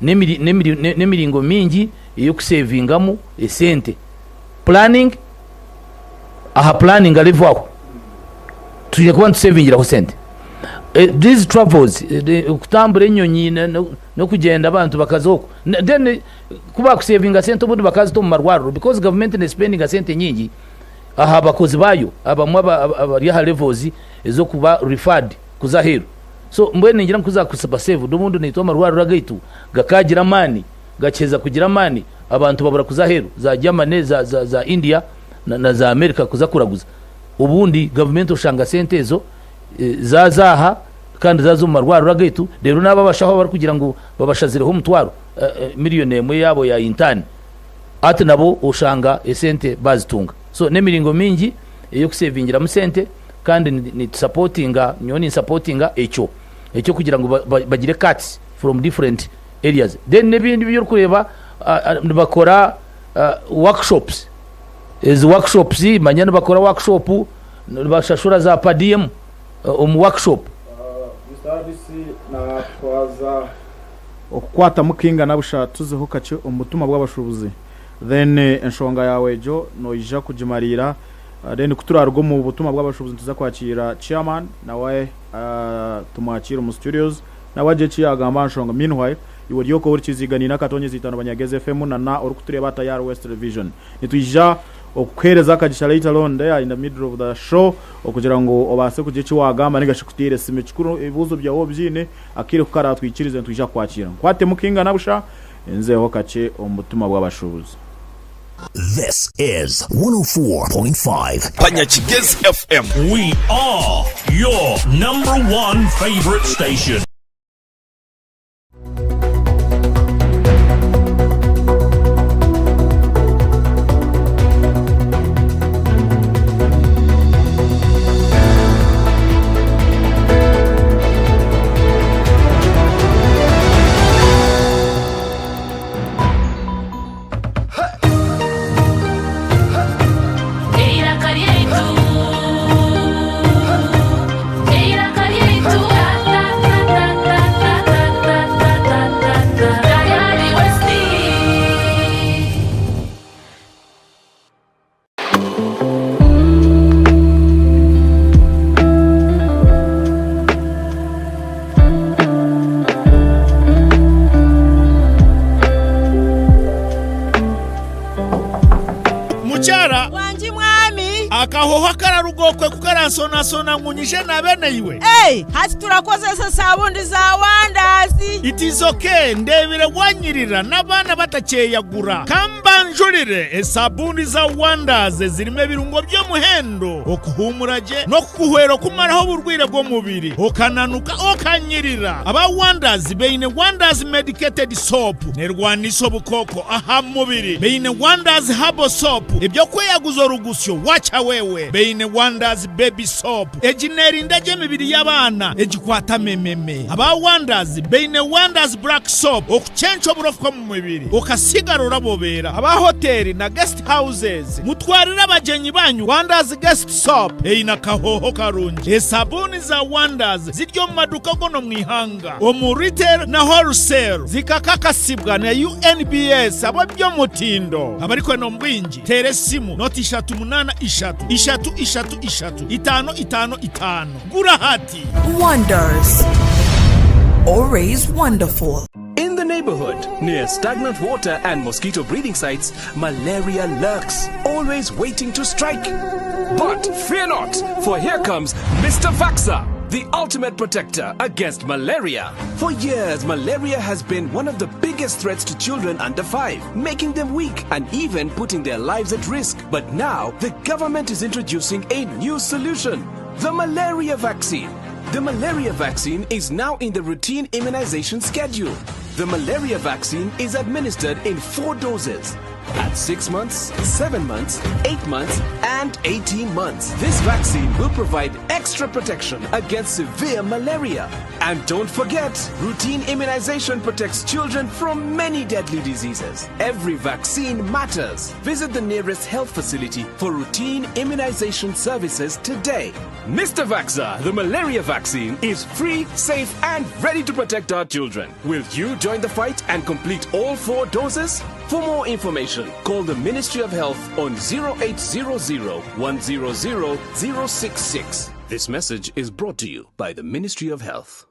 nemiringo mingi iyo kusavingamu esente planning alivwaho tuje kuba tusavingira ho sente these travels kutambura enyonyi no kugenda abantu bakazoko then kuba kusavinga sente ubundi bakazi to mu marwaro because government is spending sente nyingi aha bakozi bayo abamwa abari ha levels ezo kuba referred kuzahero so mbene ngira kuza kusaba save dumundu nitwa marwaro ragaitu gakagira mani gacheza kugira mani abantu babura kuzahero za Germany za India na za America kuza kuraguza ubundi government ushanga sente ezo zazaha kandi zazo marwaro ragaitu rero nababashaho bari kugira ngo babashazireho umutwaro miliyoni emwe yabo ya intani ati nabo ushanga esente bazitunga so nemiringo mingi yo kusavingira mu sente kandi ni supportinga nyoni supportinga echo kugira ngo bagire cuts from different areas then nebindi byo kureba bakora workshops izi workshops manyana bakora workshop bashashura za padium workshop na twaza okwata mukinga nabusha tuzeho kace umutuma bw'abashubuzi then enshonga yawe jo noija kujimarira then kuturarwo mu butuma bw'abashubuzi tuza kwakira chairman nawe tumwakira mu studios nawe je cyagamba enshonga meanwhile iworiyo ko urikizigani nakatonye zitano banyageze FM na urukutureba Tayari West Television nitwija okwereza akagisha later on there in the middle of the show okugira ngo obase kugici wagamba nigashikutire sime kikuru ibibuzo byawo byine akire kukara twikirize twija kwakira kwate mukinga nabusha enzeho kace omutuma bw'abashubuzi. This is 104.5 Panyachigez FM. We are your number one favorite station. Akahoho kararugokwe kukaransona nkunyije na bene iwe. Hati turakozesa sabundi za Wandazi. It is okay, ndebire wanyirira n'abana batakeyagura. Kambanjurire esabundi za Wandazi zirime birungo byo muhendo okuhumuraje no kuhwero kumaraho burwire bwo mubiri okananuka okanyirira. Aba Wandazi beine Wandazi medicated soap nerwaniso bukoko aha mubiri beine Wandazi herbal soap ibyo kweyaguzo rugusyo wacha wewe beine Wandazi baby soap ejineri ndaje mibiri y'abana ejikwata mememe. Aba Wandazi beine Wandazi black soap okuchencho burofwa mu mibiri okasigarura bobera. Aba hoteli na guest houses mutwarira abajenyi banyu Wandazi guest soap eina kahoho karungi. Esabuni za Wandazi ziryo mu maduka gono mwihanga omu retail na wholesale zikakakasibwa na UNBS abo byo mutindo. Abariko no mbwinji tere simu noti 383 gura hati. Wonders, always wonderful. In the neighborhood, near stagnant water and mosquito breeding sites, malaria lurks, always waiting to strike. But fear not, for here comes Mr. Vaxa, the ultimate protector against malaria. For years, malaria has been one of the biggest threats to children under 5, making them weak and even putting their lives at risk. But now, the government is introducing a new solution, the malaria vaccine. The malaria vaccine is now in the routine immunization schedule. The malaria vaccine is administered in 4 doses. At 6 months, 7 months, 8 months, and 18 months. This vaccine will provide extra protection against severe malaria. And don't forget, routine immunization protects children from many deadly diseases. Every vaccine matters. Visit the nearest health facility for routine immunization services today. Mr. Vaxa, the malaria vaccine is free, safe, and ready to protect our children. Will you join the fight and complete all 4 doses? For more information, call the Ministry of Health on 0800 100 066. This message is brought to you by the Ministry of Health.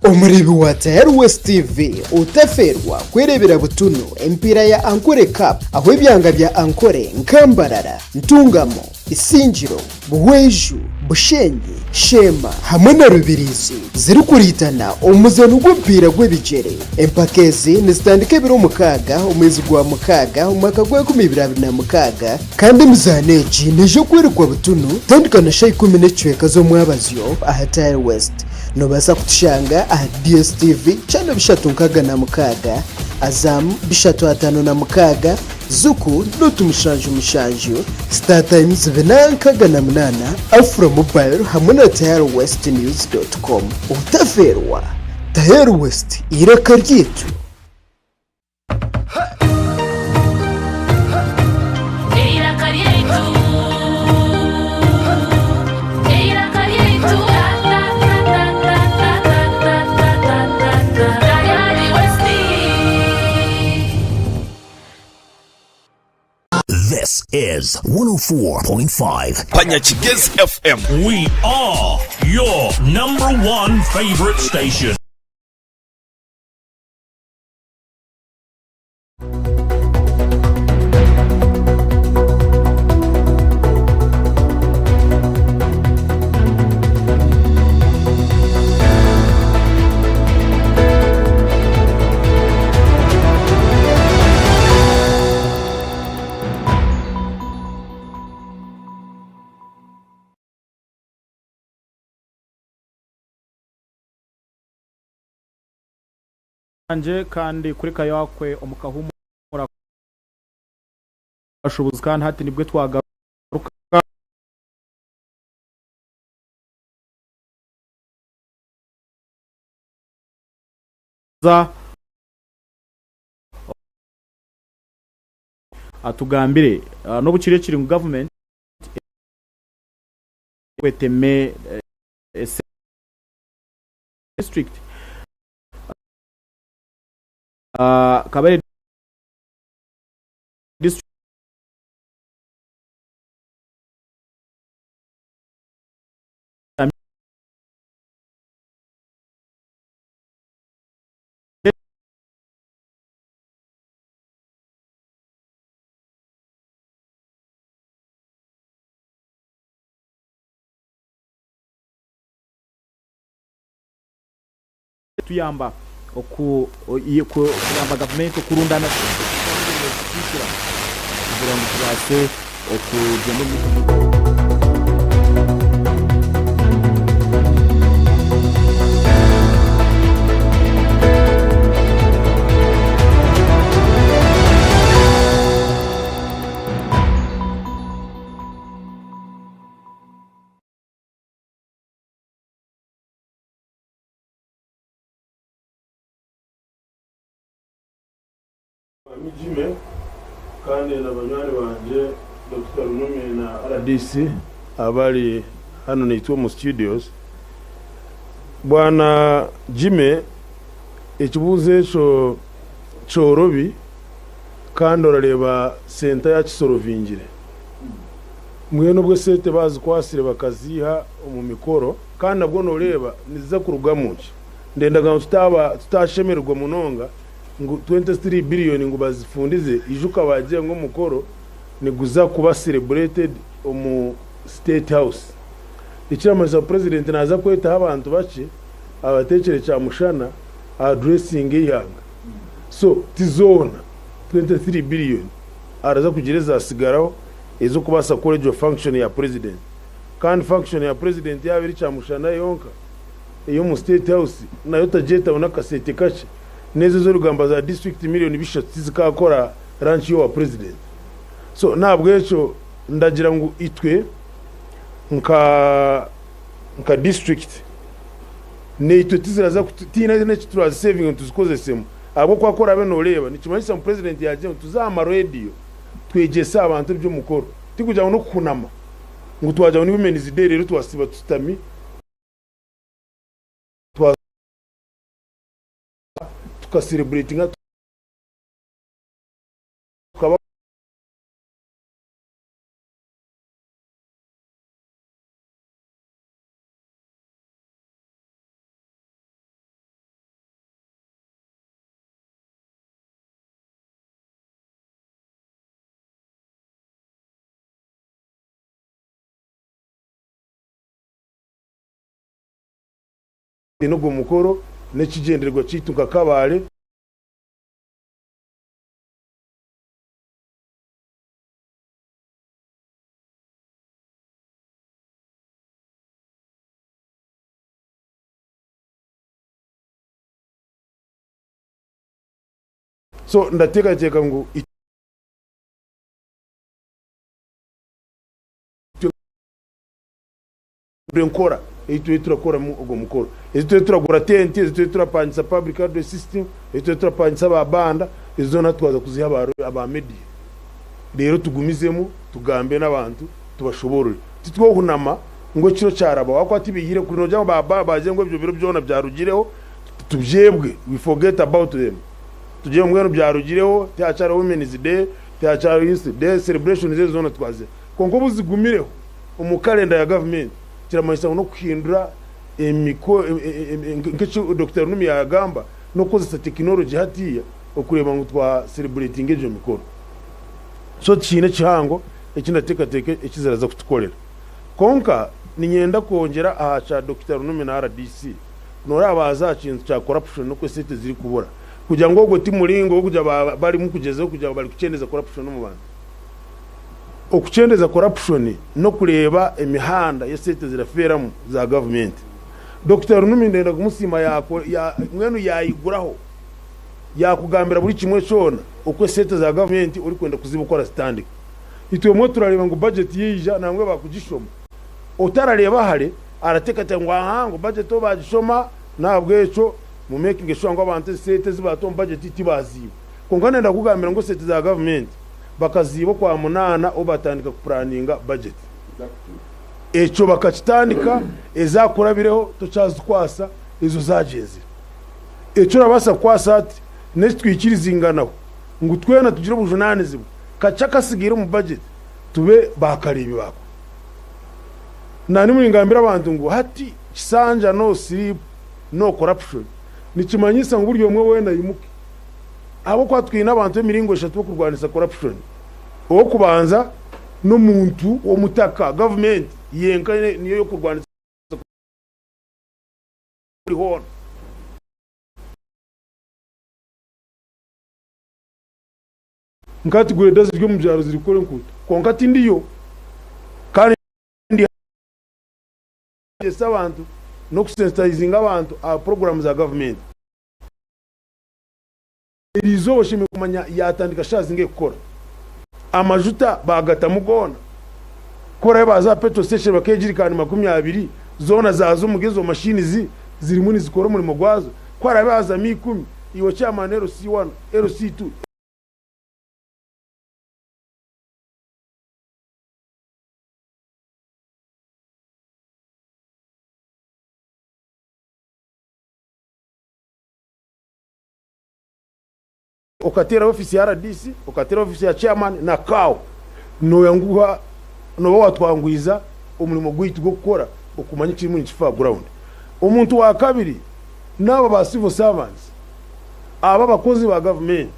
Umuribi wa Tayari West TV utaferwa kwerebera butuno empira ya Ankore Cup aho ibyanga bya Ankore Nkambarara Ntungamo Isinjiro Buweju Bushenyi Shema hamwe na Rubirizi ziri kuritana umuzano gw'upira gw'ebigere empakezi nizitandike biro mukaga umwezi gwa mukaga umwaka gwa 2026 kandi muzaneji nejo kwerekwa butuno tandikana shay 10 kazo mwabazyo aha Tayari West no basa kutushanga aha DSTV channel 3 Azam 5 Zuku Mushanju Star Times 8 Afro Mobile hamwe na TayariWestNews.com utaferwa Tayari West iraka ryetu. Iraka ryetu This is 104.5 Panyachigez FM. We are your number one favorite station. anje kandi kuri kayakwe omukahumura ashoboza kandi hati nibwe twagaruka atugambire no bukire kiri mu government weteme district Kabale district tuyamba kuyamba government kurundana kugira ngo tubase okugenda Mijime kandi n'abanywanyi banje Dr. Runumi na RDC abali hano nitwa mu studios bwana Jime ekibuze chorobi kandi orareba senta ya Kisorovingire mwe nubwo sete bazi kwasire bakaziha mu mikoro kandi nabwo noreba niza kurugamuki ndendaga tutashemerwa munonga ngo 23 billion ngo bazifundize ijuka bagiye ngo mukoro niguza kuba celebrated mu State House icyamaza president naza kweta abantu bace abatekere cya mushana addressing yanga so tizona 23 billion araza kugereza asigaraho ezo kubasa college of function ya president kandi function ya president yabiri cya mushana yonka iyo mu State House nayo tajeta unakasete kache neze zo rugamba za district million bishotsi zikakora ranch yo wa president so nabwo echo ndagira ngo itwe nka district neito tiziraza kutina ne turaza saving tuzikoze semu abo kwakora beno ureba nikimanyisa mu president yaje tuzama radio twegesa abantu byo mukoro tikuja no kunama ngo twaja ni women zide rero twasiba tutami celebrating tukaba inogo mukoro nekigenderwa citunga kabale so ndatekateka ngo nkora ito turakora mu ugo mukoro ito turagura tente ito turapangisa public address system ito turapangisa ababanda izo natwaza kuziha aba media rero tugumizemo tugambe n'abantu tubashoborore titwo kunama ngo kiro cyaraba wakwati bihire kuri no baba baje ngo ibyo biro byona byarugireho tubyebwe we forget about them tujye mu ngano byarugireho tyacara women's day tyacyarisi de celebration ze zona twaze kongo buzigumireho umukalenda ya government kiramanyisa no kuhindura emiko nkecho Dr. Numi yagamba no kozesa technology hatiya okureba ngo twa celebrating ejo mikoro so chine chihango ekinateka teke ekizaraza kutukolera konka ninyenda kongera ahacha Dr. Numi na RDC nora baza kintu cya corruption no kwesete ziri kubura kugira ngo goti muringo kujya bari mu kugezeho kujya bari kucendeza corruption mu bantu okucendeza corruption no kureba emihanda yesete ziraferamo za government Dr. Numi ndenda kumusima yako ya mwenu yayiguraho yakugambira buri kimwe cyona uko sete za government uri kwenda kuzibukora standing itwe mwe turareba ngo budget yija namwe bakugishoma utarareba hare aratekata ngo ahango budget to bagishoma nabwo eco mu making sure ngo abantu sete zibatomba budget itibaziwe kongana ndakugambira ngo sete za government bakazibo kwa munana obatandika ku planninga budget eco bakacitandika ezakurabireho tucazikwasa izo zageze eco rabasa kwasa ati nesitwikiriza inganaho ngo twena tugire ubujunane zibo kaca kasigira mu budget tube bakaribi bako nani mwingambira abantu ngo hati kisanja no sleep no corruption nikimanyisa ngo buryo mwe wenda yimuke abo kwatwina abantu emiringo 3 bo kurwanisa corruption o kubanza no muntu wo mutaka government yenka niyo yo kurwanisa hon ngati gure dazi ryo mubyaro ziri kore nkuto konkati ndiyo kandi abantu no kusensitizing abantu a program za government irizo boshime kumanya yatandika shazinge gukora amajuta bagata mugona kora baza petrol station bakejirikana 20 zona zazo mugezo machine ziri muni zikora muri mugwazo kwara baza 10 iwo chama RC1 RC2 okatera office ya RDC okatera office ya chairman na kao no yanguha no watwangwiza umurimo gwitu gukora okumanya kiri muri chifa ground umuntu wa kabiri nabo ba civil servants aba bakozi ba government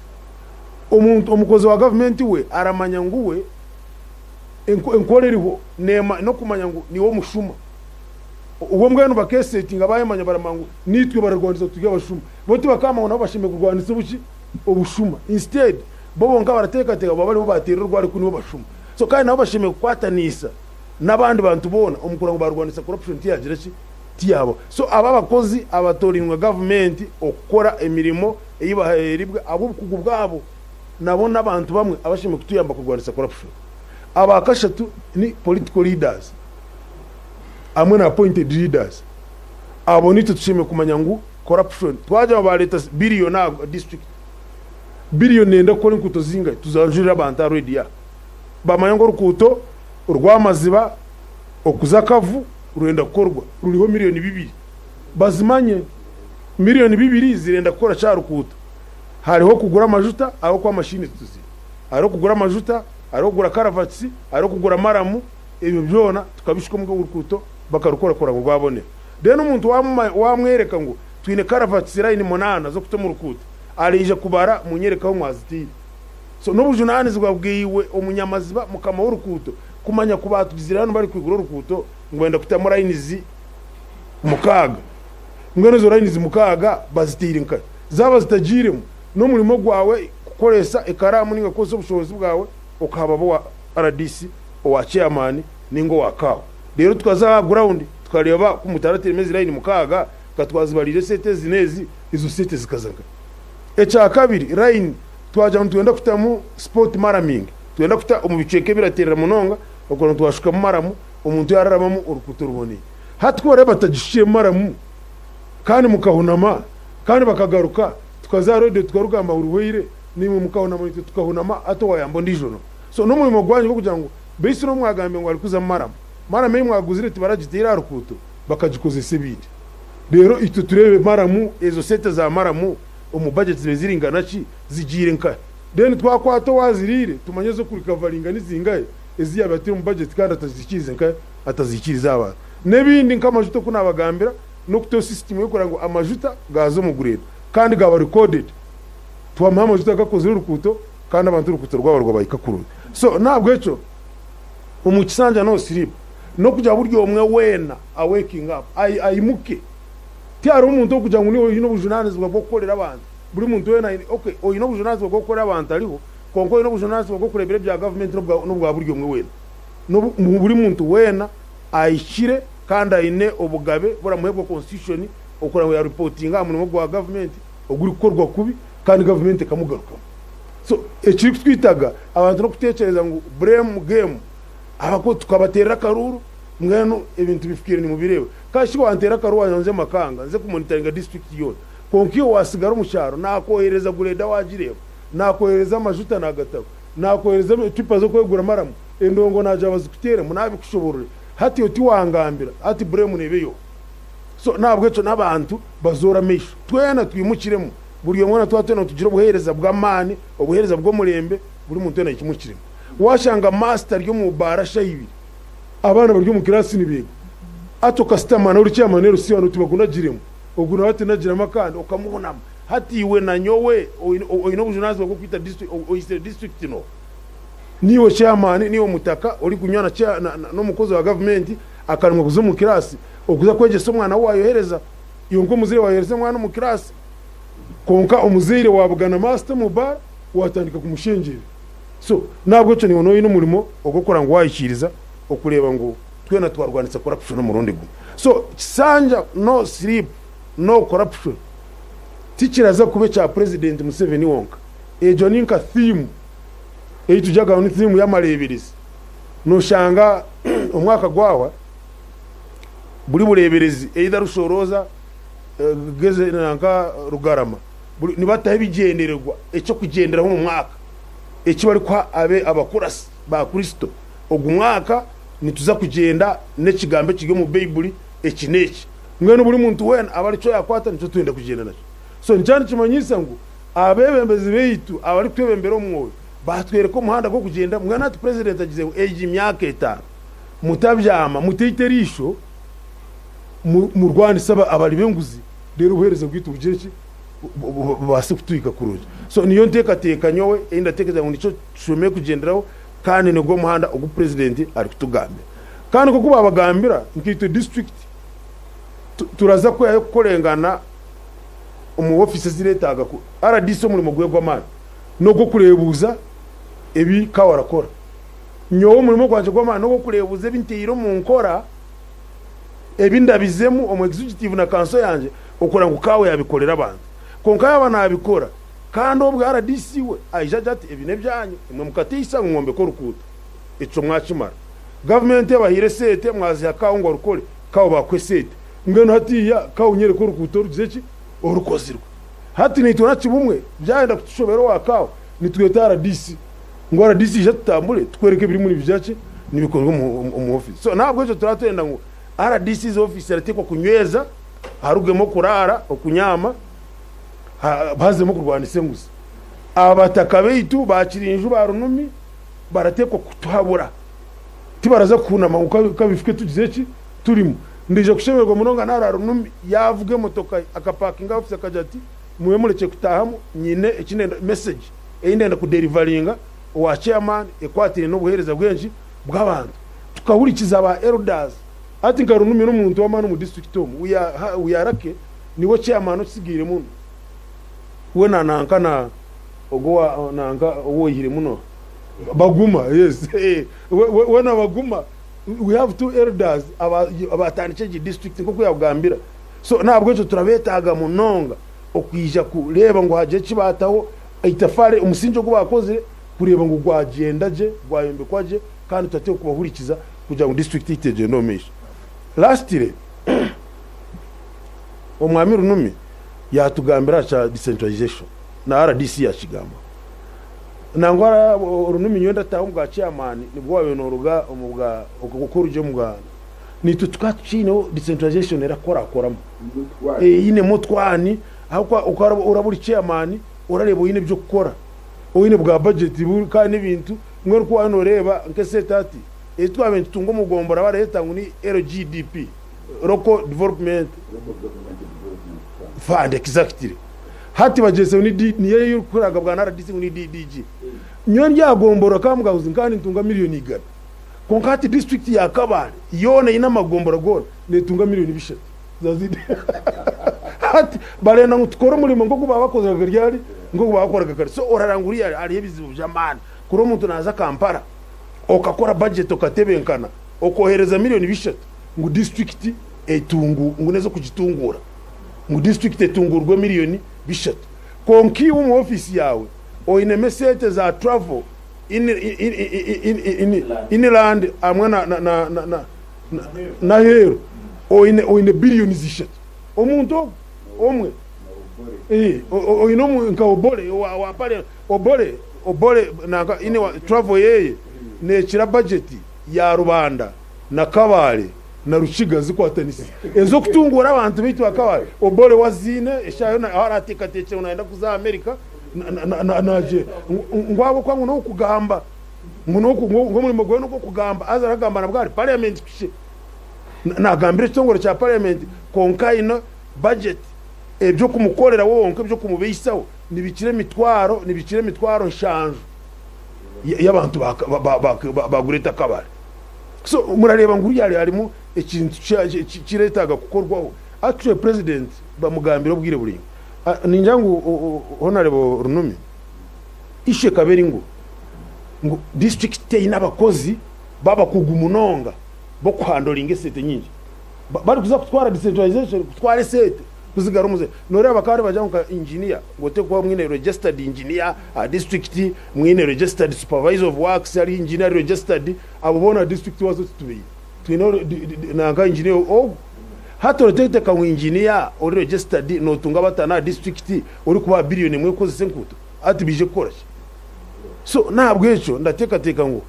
umukozi wa government we aramanya nguwe enkoreriho nema no kumanya ngo niwo mushuma ubwo mbwenu bakesetinga bayemanya baramangu nitwe bararwaniriza tugiye abashuma bote bakama nabo bashime kurwaniriza buki obushuma instead bobo nga baratekateka babali bo batererwa ari kuni bo bashuma so kandi nabo bashime kwatanisa nabandi bantu bona omukura ngo barwanisa corruption tiyagira ki tiyabo so aba bakozi abatorinwa government okora emirimo eyibaheribwe abo kugu bwabo nabona abantu bamwe abashime kutuyamba kurwanisa corruption abakashatu ni political leaders amwe na appointed leaders abo nito tushime kumanya ngo corruption twaje babaleta billion district billion nenda kora nkuto zinga tuzanjurira abantu aredia bamayango rukuto urwamaziba okuzakavu urenda korwa ruriho miliyoni 2 bazimanye miliyoni 2 zirenda kora cha rukuto hariho kugura amajuta aho kwa machine tuzi hariho kugura amajuta hariho kugura karavatsi hariho kugura maramu ibyo byona tukabishika mu rukuto bakarukora kora ngo babone deno umuntu wamwereka ngo twine karavatsi line 8 zo kutoma rukuto alije kubara munyereka ho mwaziti so n'ubujunane zibabwiwe umunyamaziba mukama w'urukuto kumanya kubatugizira hano bari kwigura urukuto ngwenda kutamura inizi mukaga ngwene zo inizi mukaga bazitirinka zaba zitagiremo no murimo gwawe kukoresa ikaramu ninga kose ubushobozi bwawe ukaba bo RDC owa chairman ningo wakawo rero tukaza ground tukareba ku mutaratire mezi line mukaga katwazibarire sete zinezi izo sete zikazanga echa kabiri line twaje mu twenda kutamu sport maraming twenda kuta umubiceke biraterera munonga uko twashuka mu maramu umuntu yararabamo urukuto ruboni hatwore batagishiye maramu kandi mukahunama kandi bakagaruka tukazarode tukarugamba uruwire nimwe mukahunama tukahunama ato wayambo ndijono so no mu gwanje bwo kugira ngo bese no mwagambe ngo arikuza maramu maramu mwaguzire tibaragitira rukuto bakagikoze sebidi rero ito turebe maramu ezo sete za maramu umu budget ziringana ki zigire nka then twakwata wazirire tumanye zo kuri coveringa nizingaye eziya batiri mu budget kandi atazikirize nka atazikiriza abantu nebindi nk'amajuta kunabagambira no kuto system yo kurango amajuta gazo mu gureda kandi gaba recorded twamama amajuta gakoze urukuto kandi abantu urukuto rwabo rwabayikakuruye so ntabwo eco umukisanja no sleep no kujya buryo umwe wena a waking up ayimuke tiaro umuntu kujya ngo niho ino bujunanizwa bwo gukorera abantu buri muntu wena okay ino bujunanizwa bwo gukorera abantu ariho konko ino bujunanizwa bwo kurebera bya government no bwa buryo umwe wena no buri muntu wena ayishire kandi ayine obugabe buramuhebwa constitution okora ya reporting amuntu bwa government oguri korwa kubi kandi government kamugaruka so ekiri twitaga abantu no kutekereza ngo blame game abako tukabatera karuru mweno ibintu bifikire ni mubireba kashi wantera karuru wanze makanga nze kumonitoringa district yose konkiyo wasigara umusharo nakohereza gureda wagireba nakohereza amajuta nagatabo nakohereza tipa zo kwegura maramu endongo naje abazikutere munabi kushoborore hati yoti wangambira hati blame nebeyo so nabwo cyo nabantu bazora misho twena twimukiremo buri yomwana twatena tugira ubuhereza bw'amani ubuhereza bwo murembe buri muntu yana ikimukiremo washanga master ryo mu barasha ibi abana baryo mu class ni biga ato customer na uri cyamanero si abantu tubaguna giremo oguna bati nagira makanda ukamubonama hati iwe na nyowe oyino bujunazi bwo kwita district oyise district no niwo chairman niwo mutaka uri kunyana no mukozi wa government akarimwa kuzo mu class okuza kwegesa umwana wayohereza iyo ngo muzire wayohereza mwana mu class konka umuzire wabugana master mu bar watandika kumushengera so nabwo cyo niwono ino murimo ogokora ngo wayikiriza okureba ngo twena twarwanitse corruption mu Burundi gu so sanja no sleep no corruption tikiraza kube cha president Museveni wonka ejo ninka theme tujaga ni theme ya mareberezi no shanga umwaka gwawa buri bureberezi either rushoroza geze nanka rugarama ni batahe bigendererwa eco kugendera mu mwaka eki bari kwa abe abakurasi ba Kristo ogumwaka nituza kugenda nekigambe kige mu Bible ekineki mwene buri muntu wena abari cyo yakwata nico twenda kugenda nacho so njani kimanyisa ngo abebembezi beitu abari kwebembera umwoyo batwereka umuhanda go kugenda mwana ati president agize age myaka 5 mutabyama mutiterisho mu Rwanda saba abari benguzi rero uhereza bwita ubujeki basi kutwika kuruje so niyo nteka nyowe enda tekeza ngo nico shume kugenderaho kandi nego muhanda ugu president ari kutugambe kandi ko kuba bagambira nkito district turaza ko yakorengana umu office ziretaga ku RDC muri mugwegwa mani no go kurebuza ebi kawarakora nyowe muri mo kwanje gwamana no go kurebuza bintiro mu nkora ebi ndabizemu umu executive na council yanje ukora ngo kawe yabikorera abantu konka yabana abikora kandi obwa RDC we ajaja ati ebine byanyu imwe mukatisa ngombe ko rukuta ico mwakimara government yabahire sete mwazi akawo ngo rukore kawo bakwesete ngeno hatiya kawo nyere ko rukuta ruzeki orukozirwa hati nitona kibumwe byaenda kutushobera wakawo nitweta RDC ngo RDC jatambule tukwereke biri muri byace nibikorwa mu office so nabwo ejo turatenda ngo RDC's office aratekwa kunyweza harugemo kurara okunyama bazemo kurwana isenguzi abataka beitu bakirinju barunumi baratekwa kutuhabura tibaraza kunama ukabifike tugizeki turimo ndije kushemerwa munonga nararunumi yavuge motoka akaparkinga office akajati muwe mureke kutahamo nyine ikinenda message eyindenda ku deliveringa wa chairman ekwatire no buhereza bwenji bw'abantu tukahurikiza aba elders ati ngarunumi n'umuntu w'amana mu district tom uyarake niwo chairman usigire muno we nankana ogwa nanka woyire muno baguma yes we na baguma we have two elders abatanice district nko kuyabwambira so nabwo cyo turabetaga munonga okwija kureba ngo haje kibataho itafare umusinjo go bakoze kureba ngo gwagenda je gwayembe kwaje kandi tate kubahurikiza kugira ngo district iteje no misha last year omwami runumi yatugambira cha decentralization na RDC ya Kigamba nangwara runumi nyenda tawo bwa chairman nibwo wabenoruga umubwa okukuruje mugana nitu tukachino decentralization era korakoramo yine mutwani ahubwo uraburi chairman urarebo yine byo gukora oyine bwa budget buri kandi ibintu mwe ko hano reba nke setati etwabenti tungo mugombora bareta nguni LGDP Local Development Fund exactly hati bagese ni yeye yukuraga bwa NRDC nguni DDG nyo ryagombora kamgahuzi kandi ntunga miliyoni 100 konkati district ya Kabale yone ina magombora gone netunga miliyoni 2 zazidi hati barena ngutukora mulimo ngo kuba bakozaga ryari ngo bakoraga kare so oraranguriya ari bizibu by'amana kuri umuntu naza Kampala okakora budget okatebenkana okohereza miliyoni 2 ngo district etungu ngo nezo kugitungura ngo district etungurwe miliyoni 2 konki mu office yawe o ine message za travel in land amwe na hero o ine billion zishat omuntu omwe o ino nka obole wa pale obole nanga ine travel yeye ne kira budget ya rubanda na Kabale na Rushigazi kwatanisi ezo kutungura abantu bitu akabale obole wazine eshayo na aratika teche unaenda kuza America naje ngwabo kwangu no kugamba ngo muri mugwe no kugamba azaragamba na bwari parliament kishe nagambire cyongoro cya parliament konkaina budget ebyo kumukorera wonke byo kumubisaho nibikire mitwaro nshanju y'abantu bagureta Kabale so murareba nguri yari harimo ikintu kiretaga gukorwaho actually president bamugambira ubwire buri ninjangu honorable Runumi ishe kaberi ngo district y'inabakozi baba kugumunonga bo kwandoringa sete nyingi bari kuza kutwara decentralization kutwara sete kuzigaramuze nore abakari bajanka engineer ngote kwa mwine registered engineer district mwine registered supervisor of works ari engineer registered abubona district wazo tutubi twino nanga engineer hato rotete ka engineer ori registered no tunga batana district ori kuba billion mwe koze senkuto ati bije korashe so nabwo ejo ndateka ngo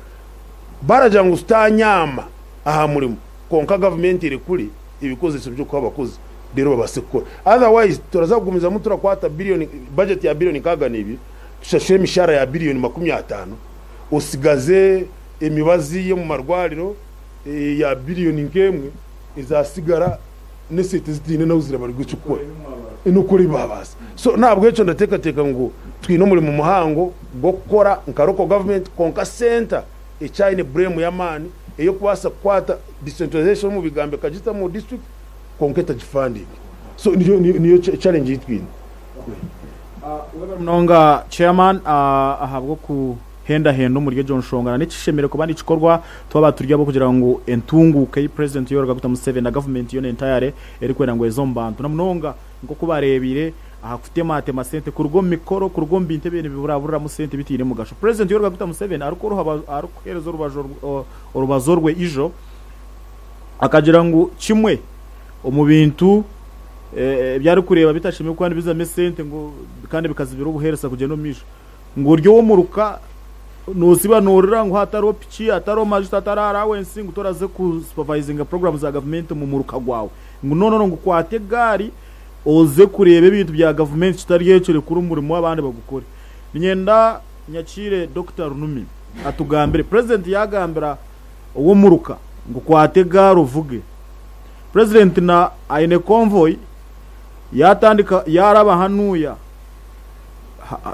barajanga ustanyama aha murimo konka government iri kuri ibikoze byo kwa bakozi rero babasekora otherwise turazagumiza mutura kwata billion budget ya billion kaga nibi tushashire mishara ya billion 50 usigaze emibazi yo mu marwariro ya billion nkemwe izasigara nesete zitine nawuzira bari gucukura ino kuri babasa so nabwo ejo ndateka ngo twino muri mu muhango bwo gukora nkaroko government konka center echine bremu ya mani eyo kwasa kwata decentralization mu bigambe kajita mu district konketa funding so niyo challenge yitwina mnonga chairman ahabwo ku henda umurye John Shongana n'ikishemere ko bandi cikorwa tuba baturya bo kugira ngo entunguke yi president yorga guta Museveni na government yone entire eri kwera ngo ezo mbantu na mnonga ngo kubarebire ahafite masente kurgo mikoro kurgo mbinte bene biburabura mu sente bitire mu gasho president yorga guta Museveni arukohereza urubazorwe ijo akagira ngo kimwe mu bintu byari kureba bitashimye kwandi bizame sente ngo kandi bikazibira ubuhereza kugenda misho ngo uryo wo muruka nusibanurira ngo hataro pichi ataro majista tarara wensi ngo toraze ku supervising programs za government mu muruka gwawe ngo nono ngo kwate gari oze kurebe ibintu bya government kitari yecere kuri umurimo w'abandi bagukore nyenda nyakire Dr. Runumi atugambire president yagambira uwo muruka ngo kwate gari uvuge president na aine convoy yatandika yaraba hanuya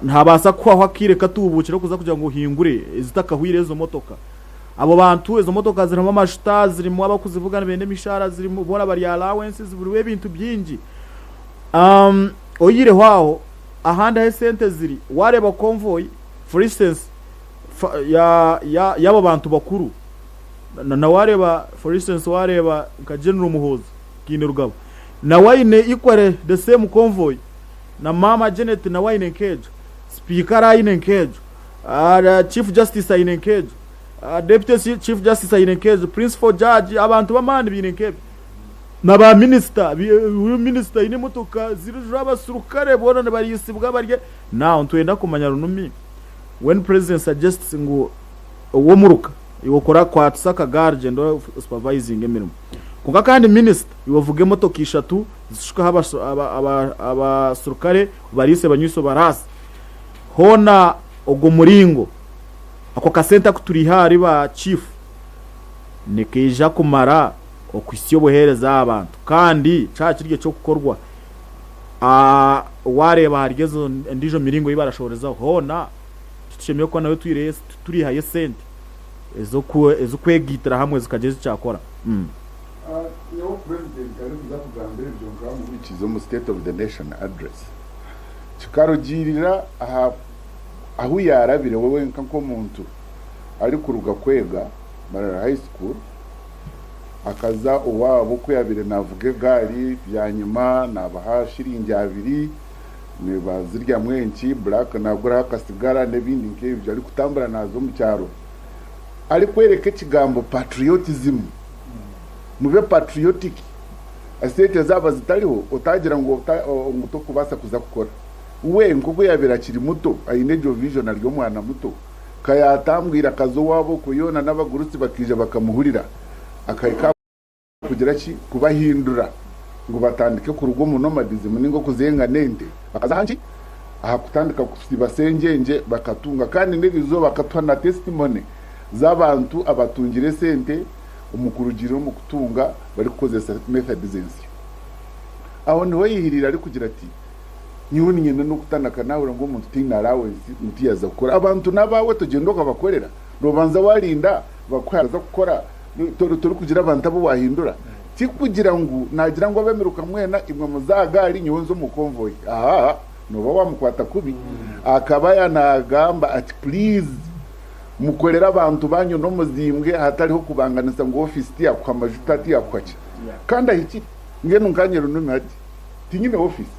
ntabasa kwa hakire katubukira kuza kugira ngo hingure izitakahwire izo motoka abo bantu izo motoka zirimo amashita zirimo abakuzivugana bene mishara zirimo bora bari allowances buriwe ibintu byinji oyire hwaho ahanda he sente ziri wareba convoy for instance ya bantu bakuru na wareba for instance wareba ka General Muhoza kine rugabo na wayine ikware the same convoy na mama Janet na wayine kejo speaker ayine kejo chief justice ayine kejo deputy chief justice ayine kejo principal judge abantu bamani bine kejo na ba minister uyu minister ine motoka zirujura abasurukare bona bari yisibwa barye now twenda kumanya Runumi when president suggests ngo uwo muruka iwokora kwa tsaka garage ndo supervising emirimo kuka kandi minister iwavuge motoka 3 zishuka abasurukare barise banyuso barasi hona ogo muringo ako kasenta kuturiha ari ba chief nikija kumara okwisiyo bohereza abantu kandi cha kirye cyo gukorwa wareba harigezo ndijo miringo yibarashoreza hona tushemiye ko nawe turihaye sente ezo kwegitira hamwe zikageze cyakora yo president ari kuzakugambira ibyo ngamu bikizo mu state of the nation address kikarugirira aho yarabire wowe nko muntu ari kuruga kwega Marara high school akaza uwabo kwiyabire navuge gari byanyuma nabaha shiringi abiri ne bazirya mwenki black nagura akasigara nebindi nk'ibyo ari kutambura nazo mu cyaro ari kwereka ikigambo patriotism mube patriotic asete zaba zitariho utagira ngo umuto kubasa kuza gukora we nk'uko yabira kiri muto ayinejo vision aryo mwana muto kayatambwira akazo wabo kuyona n'abagurutsi bakije bakamuhurira akayika kugira ki kubahindura ngo batandike ku rugo mu nomadism ningo kuzenga nende bakazanki aha kutandika kusiba sengenje bakatunga kandi nebizo bakatwa na testimony z'abantu abatungire sente umukurugiro mu kutunga bari kukozesa methodism aho niho yihirira ari kugira ati niho nyine no kutanaka nawe ngo umuntu tina allowance mutiyaza gukora abantu nabawe tugendoka bakorera robanza warinda bakwaza gukora turi kugira abantu abo wahindura kugira ngo nagira ngo abemeruka mwena imwe muzagari nyonzo mu convoy noba wamukwata kubi akaba yanagamba ati please mukorera abantu banyu no muzimbwe hatariho kubanganisa ngo office ya kwa majuta ati yakwacha kandi ahiki ngene nkanyero numati tinyine office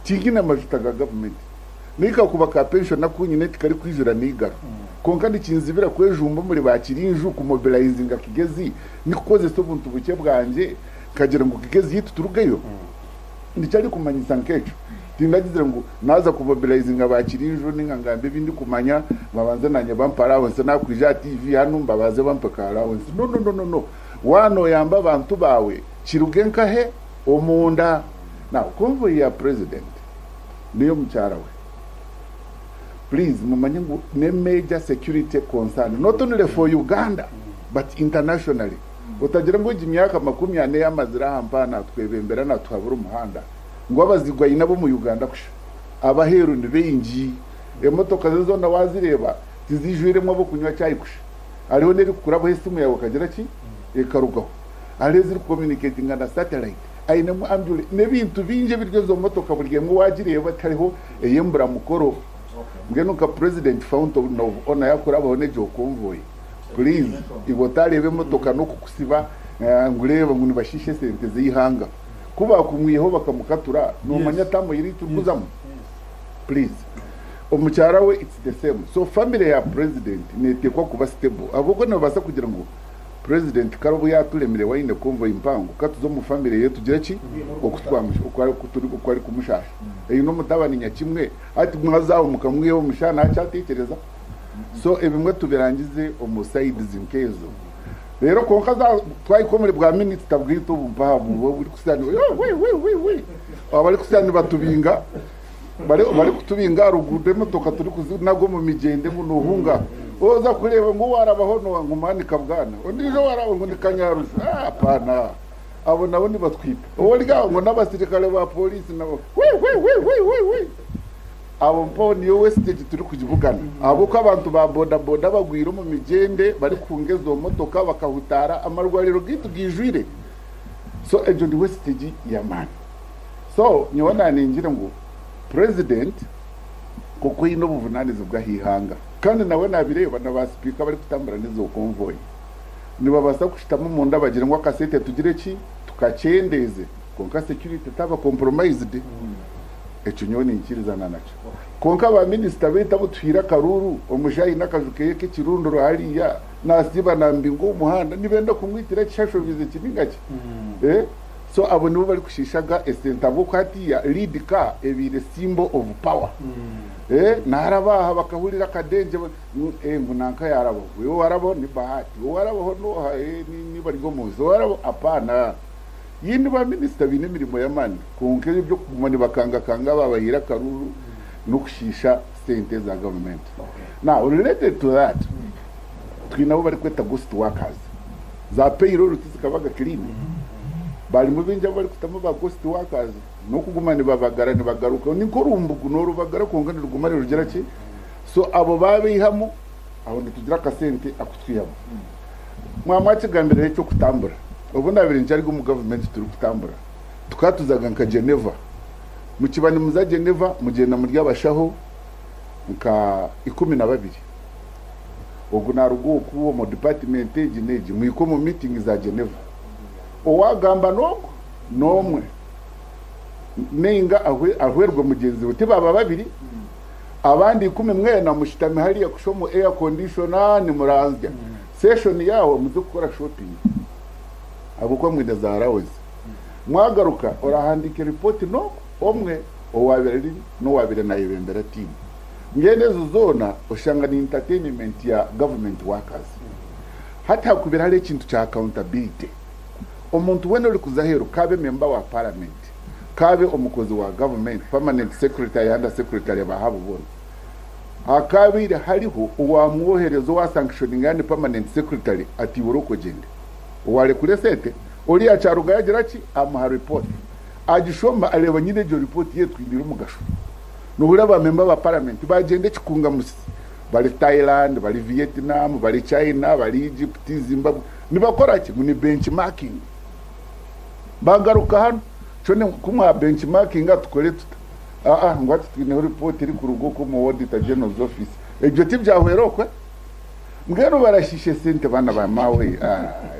tigina majuta ga government nika kubaka pension nakunyine tikari kwijura nigara konka ndikinzibira kwejumba muri bakirinju ku mobilizing akigezi nikoze so buntu buke bwanje kagira ngo kigezi yitu turugeyo ndicari kumanyisa nkecho tindagize ngo naza ku mobilizing abakirinju ningangambe bindi kumanya babanze nanye bampara wonse nakwija TV hano mbabaze bampakara wonse no wano yamba abantu bawe kirugenka he omunda now convoy ya president niyo mchara we please mumanye ngo ne major security concern not only for Uganda but internationally utagira ngo imyaka 40 y'amazira hampana twebembera na twabura umuhanda ngo abazigwa inabo mu Uganda kusha abaheru ni bengi emotoka zo na wazireba tizijwiremo abo kunywa cyayi kusha ariho neri kurabo hesimu yawe kagira ki ekarugaho arezi communicating na satellite ainemu ambule nebintu binje biryo zo motoka burye mu wagireba tariho eyembura mukoro ngeno ka president fountain of honor yakora abone jo convoy please ibotari be motoka no kukusiba ngureba ngo nibashishe sente zihanga kuba kumwiyeho bakamukatura no manyatamo yiri tuguzamo please omucyara we it's the same so family ya president netekwa kuba stable aboko no basa kugira ngo president karubu yaturemere wayine convoy impango katuzo mu family yetu gira ki okutwamisha ukwari kumushasha no mutabani nyakimwe ati mwazaho mukamwiyeho mushana acyatekereza so ebimwe tubirangize omusides inkezo rero konka za twayikomere bwa minute tabwito bumpa mu buri kusani we abari kusani batubinga bari kutubinga rugude motoka turi kuznago mu migende mu nuhunga oza kureba ngo warabaho no ngumanika bwana ondijo warabo ngo nikanyaruza apana abo nabo ni batwipa owarga ngo n'abasirikare ba police nabo we abo mponi yo stage turi kujivugana abo ko abantu ba boda bagwira mu migende bari kungezo motoka bakahutara amarwariro gitu gijwire so ejo ndi stage ya man so nyona ningira ngo president kuko ino buvunanizo bwahihanga kandi nawe nabireba n'abaspeaker bari kutambara nizo convoy niba basa kushitamo mu nda bagira ngo akasete tugire ki tukacendeze konka security taba compromised echo nyoni nkirizana nacho konka ba minister bita butwira karuru omushayi nakajukeye ke kirunduro hariya nasiba nambingo umuhanda nibenda kumwitira cyasho bize kiningaki so abo nibo bari kushishaga esenta bukati ya lead car ebire symbol of power narabaha bakahurira kadenje ngunanka yarabo we warabo ni bahati we warabo no ni bari go muzo warabo apana yindi ba minister binemirimo yamani konke byo kumani bakanga babahira karuru no kushisha sente za government. Now related to that, twinabo bari kweta ghost workers za payroll tuzikabaga clean bali mu binja bari kutamo ba ghost workers no kugumana babagara ni bagaruka ni korumbugu no rubagara kongana rugumare rugera ki so abo babihamo abo ntitugira kasente akutwiyabo mwamache gambere cyo kutambura ubu ndabiri njari mu government turi kutambura tukatuzaga nka Geneva mu kibani muza Geneva mugenda muri yabashaho nka 12 ubwo narugo kuwo mu department ejineji mwiko mu meeting za Geneva owagamba noko nomwe nenga ahwerwa mugenzi we baba babiri abandi 10 mwena mushitame hariya kushomo air conditioner ni muranzya session yawo muzukora shopping abo kwa mwenda za rawezi mwagaruka orahandike report no omwe owabere no wabere na ibembera team ngende zuzona ushanga ni entertainment ya government workers hata kubira hale kintu cha accountability omuntu wene uri kuzahero kabe member wa parliament kabe omukozi wa government permanent secretary and secretary bahabo bona akabire hariho uwamwoherezo wa sanctioning and permanent secretary ati boroko gende wale kure sete oli acharuga yagiraki amuha report agishomba areba nyine jo report yetu indira umugasho nuhura ba member ba parliament bagende kikunga musi bali Thailand bali Vietnam bali China bali Egypt Zimbabwe nibakora ki muni benchmarking bagaruka hano chone kuma benchmarking atukore tuta ngwati twine report iri ku rugo ko mu auditor general's office ebyo tibyahwerokwe ngero barashishe sente bana ba mawe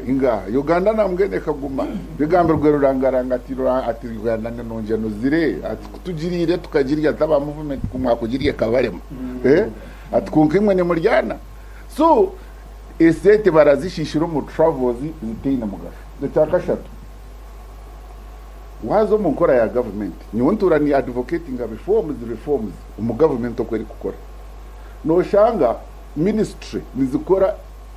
inga Uganda na mgene kaguma bigambe rwero rangaranga ati Uganda nonje nozire ati kutugirire tukagiriya taba movement kumwakugiriye kabarema atukunka imwe ne muryana so esete barazishishira mu travels ziteyina mugasho ndakashatu wazo mu nkora ya government nyontura ni advocating reforms mu government okweri kukora no shanga ministry nizikora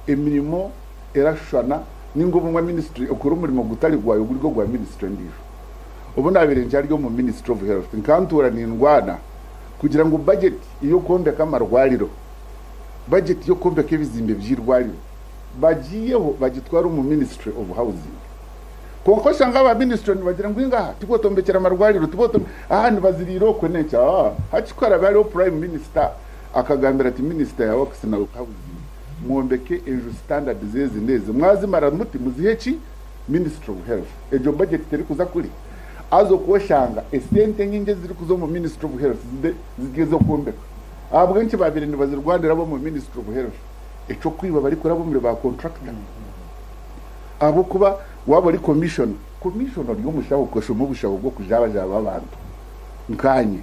emirimo erashana ningobo mu ministry okora umurimo gutari gwayo gurgo gwa ministry ndisho ubu nabire njari yo mu ministry of health nkantura ni ndwana kugira ngo budget iyo kombe kamarwariro budget yo kombe kebizimbe byirwariro bagiyeho bagitwara mu ministry of housing konko shanga ba ministry bagira ngo inga tikotombekera amarwariro tiboto ahandi baziriro kwenecha hachikora bari prime minister akagambira ati minister ya works na housing mwombeke ejo standard zeze neze mwazimara muti muziheki ministry of health ejo budget teri kuza kuri azo koshanga esente nyinge ziri kuzo mu ministry of health zigezo kombeka abwo nki babiri ni bazirwandira bo mu ministry of health eco kwiba bari kurabo muri ba contractor abo kuba wabo ari commission yo mushaho kosho mu bushaho bwo kujaba abantu nkanye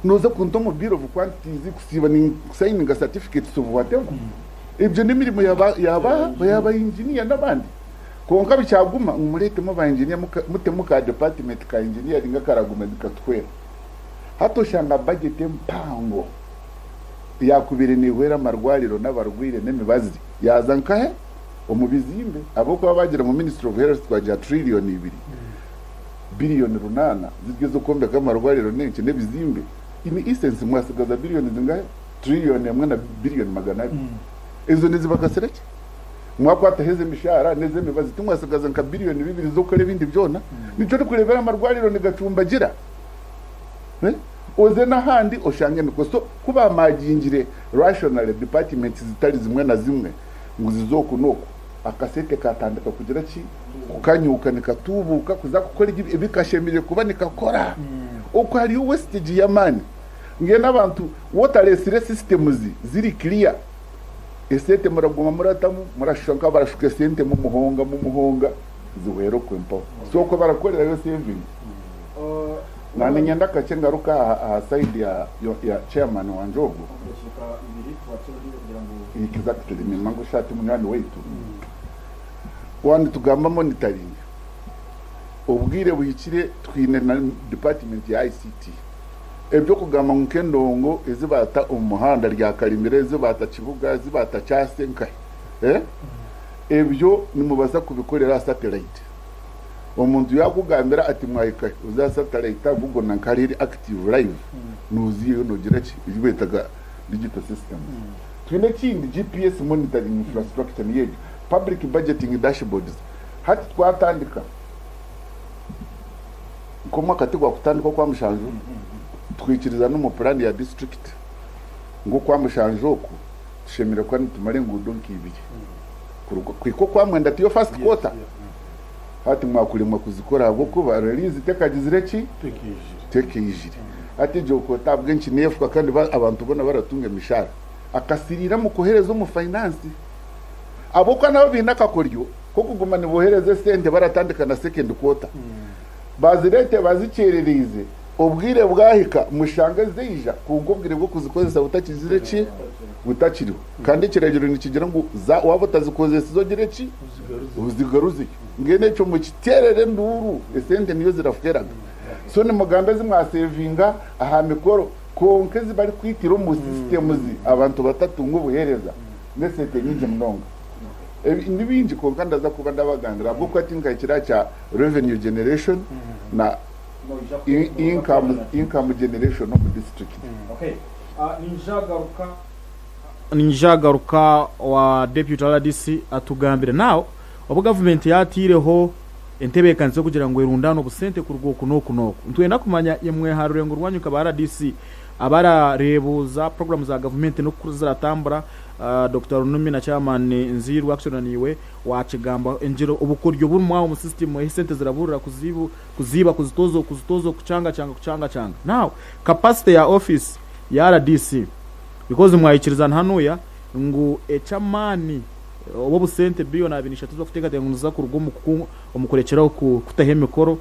noza kunto mu bureau of quantities kusiba ni signing a certificate of whatever ibyo nimirimo yaba engineer nabandi konka bicyaguma umurete mu ba engineer mutemuka department ka engineering akaraguma dikatwera hato shanga budget mpango yakubire ni wera marwariro n'abarwire n'imibazi yazankahe omubizimbe aboko babagira mu ministry of health twaja trillion 2 billion runana zigezo kombe kamarwariro nenke nebizimbe ini essence mwasigaza billion zingahe trillion yamwe na billion magana izo nizibakasereke mwakwata heze mishara neze mibazi tumwasigaza nka billion 2 zo kore bindi byona nico tukurebera amarwariro nigacumbagira oze na handi oshange niko so kuba majingire rational departments zitari zimwe na zimwe nguzizoku noko akasete katandika kugira ki ukanyuka nikatubuka kuza gukora ibikashemire kuba nikakora uko hari wastage ya mani nge nabantu water systems ziri clear esete muraguma muratamu murashonka barashuke sente mu muhonga ziwero kwempo so ko barakorera yo saving nani nyanda kacengaruka side ya chairman wa Njogo exactly ni mango shati munani wetu wandi tugamba monitoring ubwire buyikire twine na department ya ICT ebyo kugamba nkendongo ezibata umuhanda rya Karimire ezibata kibuga ezibata cyasenka ebyo nimubaza kubikorera satellite omuntu yakugambira ati mwayika uzasatellite Google na kariri active live nuziyo nogira ki ibetaga digital system twine kindi GPS monitoring infrastructure niyo public budgeting dashboards hati twatandika koma kategwa kutandika kwa mushanju twikiriza no mu plan ya district ngo kwa mushanju oku tushemira kwa nitumare ngudo nkibiri kwiko kwa mwenda tiyo first quarter hati mwakulimwa kuzikora abo kuba release tekagizire ki tekijire ati joko tabwe nchinefuka kandi abantu bona baratunga mishara akasirira mu kohereza mu finance abo kwa nabo binakakoryo ko kuguma ni bohereze sente baratandika na second quarter bazirete bazicerereze ubwire bwahika mushange zija kungobwire bwo kuzikozesa butakizire ki butakiriho kandi kiragiro nikigira ngo za wabo tazikozesa zogire ki uzigaruzi ngene cyo mu kiterere nduru esente niyo ziraferaga so ni mugambe zimwasevinga aha mikoro konke zibari kwitira mu system zi abantu batatunga buhereza nesete nyinje mnonga nibinji konka ndaza kuba ndabagandira bwo kwatinga kira cha revenue generation na income generation of the district. Okay. Ninjagaruka wa deputy RDC atugambire now obu government yatireho entebekanze kugira ngo irundano busente ku rwoko no ntwenda kumanya yemwe harure ngo rwanyu ka RDC abara rebuza program za government no kuziratambura Dr. Runumi na chairman Nziru actioniwe wacigamba enjiro ubukoryo burumwa mu system ya sente ziraburira kuziba kuzitozo kucanga now capacity ya office ya RDC because mwayikirizana hanuya ngo echamani obo busente billion abinisha tuzo kuteka tenguza ku rugo umukorekeraho kutahemekoro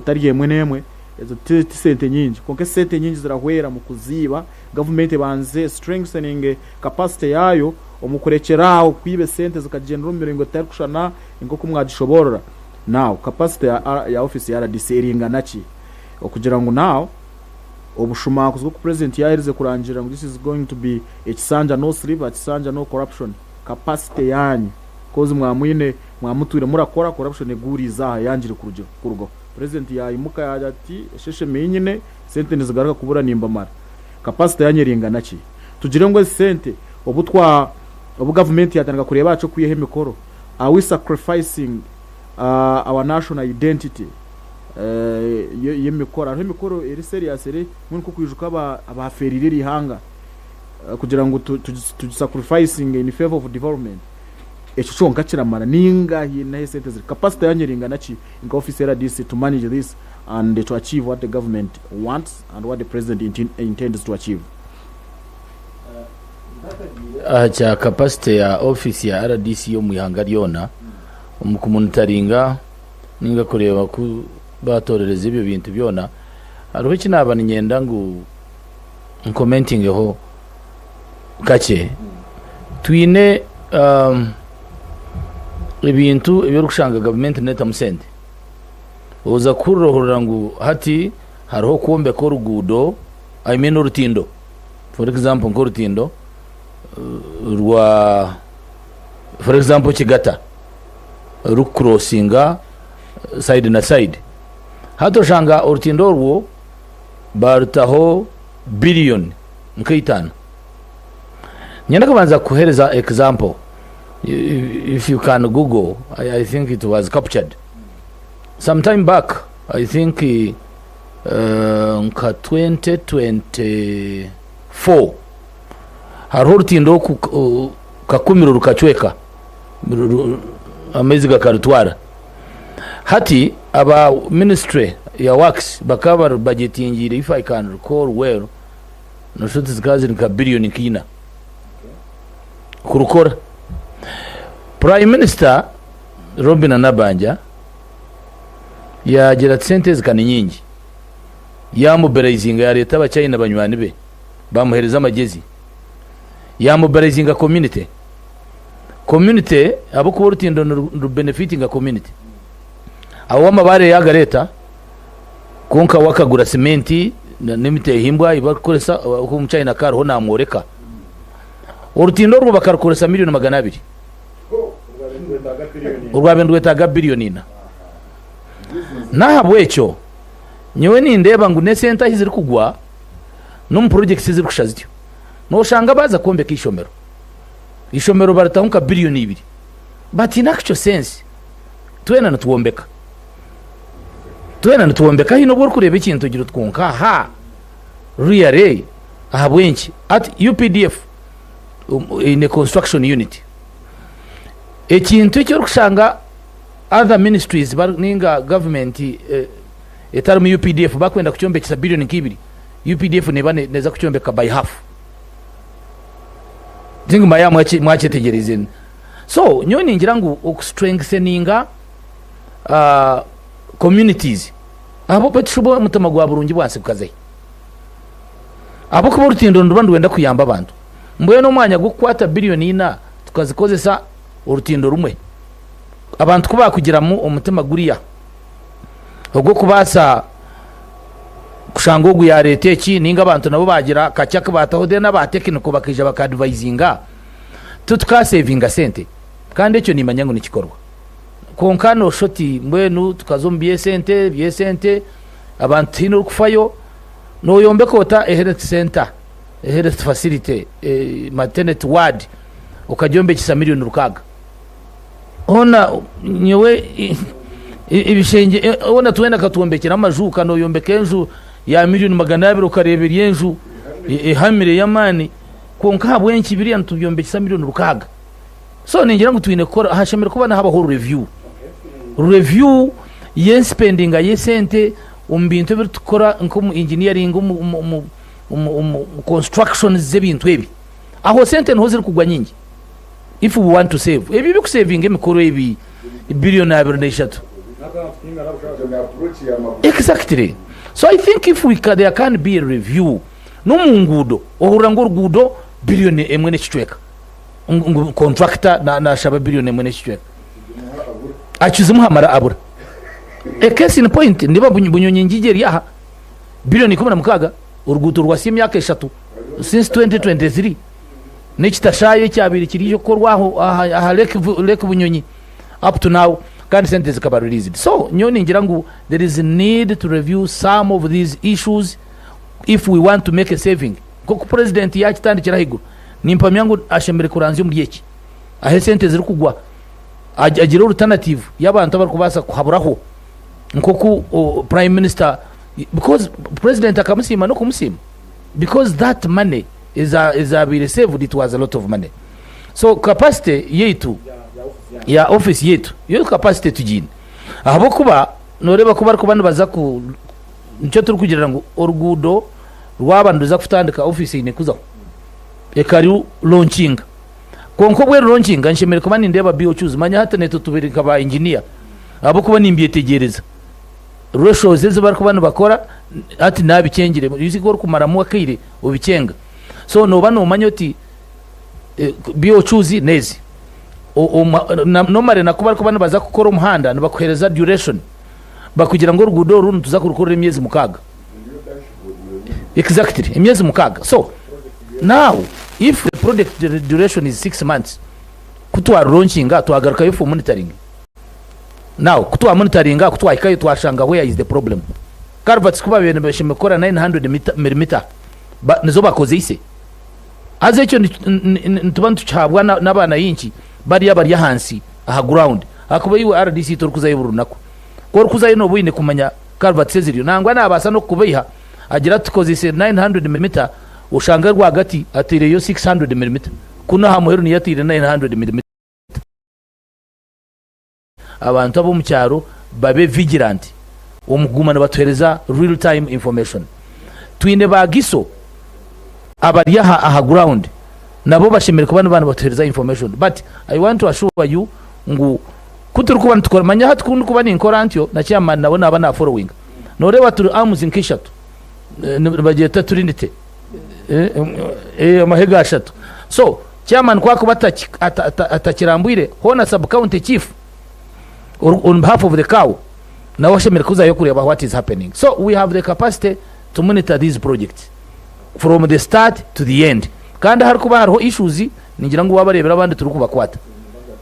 tari yemwe nemwe ezo sente nyingi konke sente nyingi zirahwera mu kuziba government banze strengthening capacity yayo umukorekeraho kwibe sente zikagenda rumirengo tari kushana ingo kumwadishoborora now capacity ya office ya RDC iringana ki okugira ngo now obushuma kuzwo ku president yaherize kurangira ngo this is going to be ekisanja no sleep ekisanja no corruption capacity yanyu kozi mwamwine mwamuture murakora corruption eguriza yanjire kurugo president yayimuka yati sheshe menyine sente nizigaruka kubura nimba mara capacity yanyiringana ki tugire ngo sente obu government yatanga kureba cyo kuyehe mikoro are we sacrificing our national identity yemikoro eri serious eri munko kwijuka abaferire ihanga kugira ngo to sacrificing in favor of development echo chonka kiramara ninga hina sente ziri capacity yanyiringana ki in office RDC to manage this and to achieve what the government wants and what the president intends to achieve. Cha capacity ya office ya RDC yo muyanga ryona umukomunitaringa ninga kureba ku batorereza ibyo bintu byona hariho kinaba nyenda ngo commenting ho kache twine ibintu ibyo rushanga government neta musende uza kurohora ngo hati hariho kuombe ko rugudo I mean urutindo for example ngo urutindo rwa for example Kigata rucrossinga side na side hato shanga urutindo rwo barutaho billion nkaitana nyenda kubanza kuhereza example if you can Google I think it was captured some time back I think nka 2024 harurutindo kakumiro rukachweka amezi gakarutwara hati aba ministry ya works bakaba budgetingire if I can recall well no should zikazi nka billion kina kurukora Prime Minister Robin Anabanja yagira sente zikani nyingi yamuberezinga ya leta abachina banywani be bamuhereza amagezi yamuberezinga community abo kuba rutindo benefitinga community aho amabare ya leta konka wakagura cementi n'imite himbwa ibakoresa ko mu China karo namworeka urutindo rwo bakarukoresa miliyoni 200 urwabendwetaga billion ina nahabwekyo nyewe nindeba ngo ne center hiziri kugwa no mu projects ziri kushazityo no shanga baza kombeka ishomero baratahunka billion 2 but in actual sense twena natuwombeka hino bwo kureba ikintu gira twonka ha really ahabwenki at UPDF in a construction unit ekintu cyo kushanga other ministries ninga government etari mu UPDF bakwenda kucyombekisa billion 2 UPDF neza kucyombeka by half zingi maya mwachetegereze so nyoni ngira ngo strengtheninga communities abo batishubo mutama gwa burungi bwanse kukaze abo kuba rutindo ndubandu wenda kuyamba abantu mbuye no mwanya gukwata billion 4 tukazikozesa urutindo rumwe abantu kuba kugiramo umutima guriya ubwo kubasa kushango guya leta iki ninga abantu nabo bagira kacyaka bataho de n'abatekiniko bakija bakadvisinga tutuka savinga sente kandi icyo nimanyango nikikorwa konkano shoti mbwenu tukazombiye sente abantu hino kufayo no yombe kota health center health facility maternity ward ukajombe kisa million rukaga ona nyewe ibishenge ona tuenda katuombekera amajuka no yombekenju ya million 200 ukarebera yenju hamire yamani konka habwenki biriya ntubyombekisa million rukaga so ningira ngo twine kora hashemera kubana haba whole review ye spending ya sente umbintu biri tukora nko engineering construction zebintu ebi aho sente nho ziri kugwa nyingi if we want to save ebi biku saving emikoro ebi billion 2 exactly so I think if there can be a review no mungudo ohura ngo rugudo billion 1 n'ekicweka contractor na shaba billion 1 n'ekicweka achizimu hamara abura a case in point ndiba bunyonyi ngigeri yaha billion 16 urugudo rwa simyaka 3 since 2023 nekitashaye cyabiri kiriyo korwaho aha lake bunyonyi up to now kandi sente zikaba released so nyoni ngira ngo there is a need to review some of these issues if we want to make a saving koko president yakitandikira higo nimpamya ngo ashemere kuranzyo muri yeki ahe sente ziri kugwa agira alternative y'abantu bari kubasa kuhaburaho nkoko prime minister because president akamusima no kumusima because that money is be saved. It was a lot of money so capacity yetu ya office yetu yo capacity tujine ahabo kuba noreba kuba ari kubana baza ku nicyo turi kugira ngo orugudo rwabanduza kutandika office ine kuzaho ekari launching konko bwe launching nshemere kuba ndeba bio choose manya hata neto tubirika ba engineer abo kuba nimbiye tegereza ratios zo bari kubana bakora ati nabikengire yuzigoro kumara mu akire ubikenga so no bano manyoti bio choose nezi no mare nakuba ariko bana baza gukora umuhanda nabakohereza duration bakugira ngo rugudo runtu tuza kurukora imyezi mukaga exactly imyezi mukaga so now if the project duration is 6 months kutwa launching twagaruka yo for monitoring now kutwa monitoring kutwa ikayo twashanga where is the problem carvats kuba bene bashimekora 900 mm nizo bakoze ise azecyo ntubantu cyabwa nabana yinki bari hansi aha ground akuba yiwe RDC torukuza yiburunako ko kuza yino buyine kumanya carvats ziriyo nangwa nabasa no kubiha agira tukozise 900 mm ushanga rwagati atireyo 600 mm kuna hamuheru ni yatire 900 mm abantu abo mu cyaro babe vigilant umugumana batwereza real time information twine bagiso abari aha ground nabo bashimira kubana bana batwereza information but I want to assure you ngo kuturi kubana tukora manya hatu kundu kubana inkora antyo na chairman nabo nabana following nore waturi amuzi nkishatu bageta turinite amahega ashatu so chairman kwa kubata atakirambwire hona sub county chief on behalf of the cow na washimira kuza yo kureba what is happening so we have the capacity to monitor these projects from the start to the end kandi hari kuba hariho issues ningira ngo wabarebera abandi turi kubakwata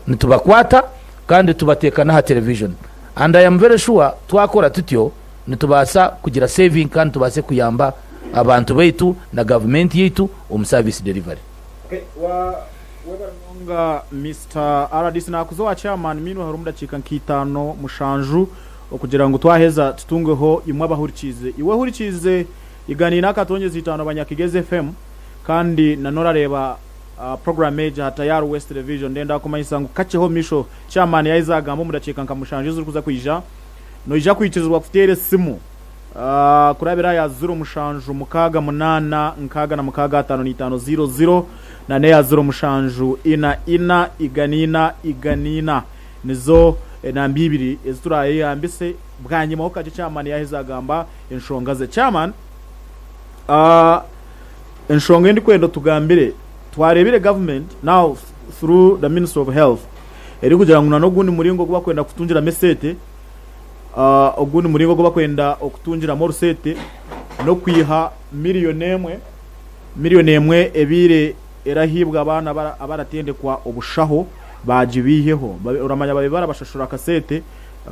nitubakwata kandi tubateka na television and I am very sure twakora tutyo nitubasa kugira saving kandi tubase kuyamba abantu baitu na government yitu service delivery. Okay, webaronga Mr. RDC nakuzo chairman minu harumda chika nkitano mushanju okugira ngo twaheza tutungeho imwe abahurikize iwe hurikize igani nakatongeza itano abanyakigeze FM kandi nanora reba program major hatayari West Division ndenda kumanyisa ngo kaceho misho chairman yaizagamo mudacika nkamushanju zuri kuza kwijja no ija kwitizwa kutere simu kurabira ya 0 mushanju mukaga munana nkaga na mukaga 5500 na ne ya 0 mushanju ina iganina nizo na mbibiri ezituraye yambise bwanye mahoka chairman yahezagamba enshonga ze chairman enshonga ndi kwenda tugambire twarebire government now through the Ministry of Health eri kugira ngo nanogundi muringo kuba kwenda kutunjira mesete ogundi muringo kuba kwenda okutunjira mo rusete no kwiha miliyoni emwe ebire erahibwa abana abaratendekwa obushaho bajibiheho uramanya babibara bashashura kasete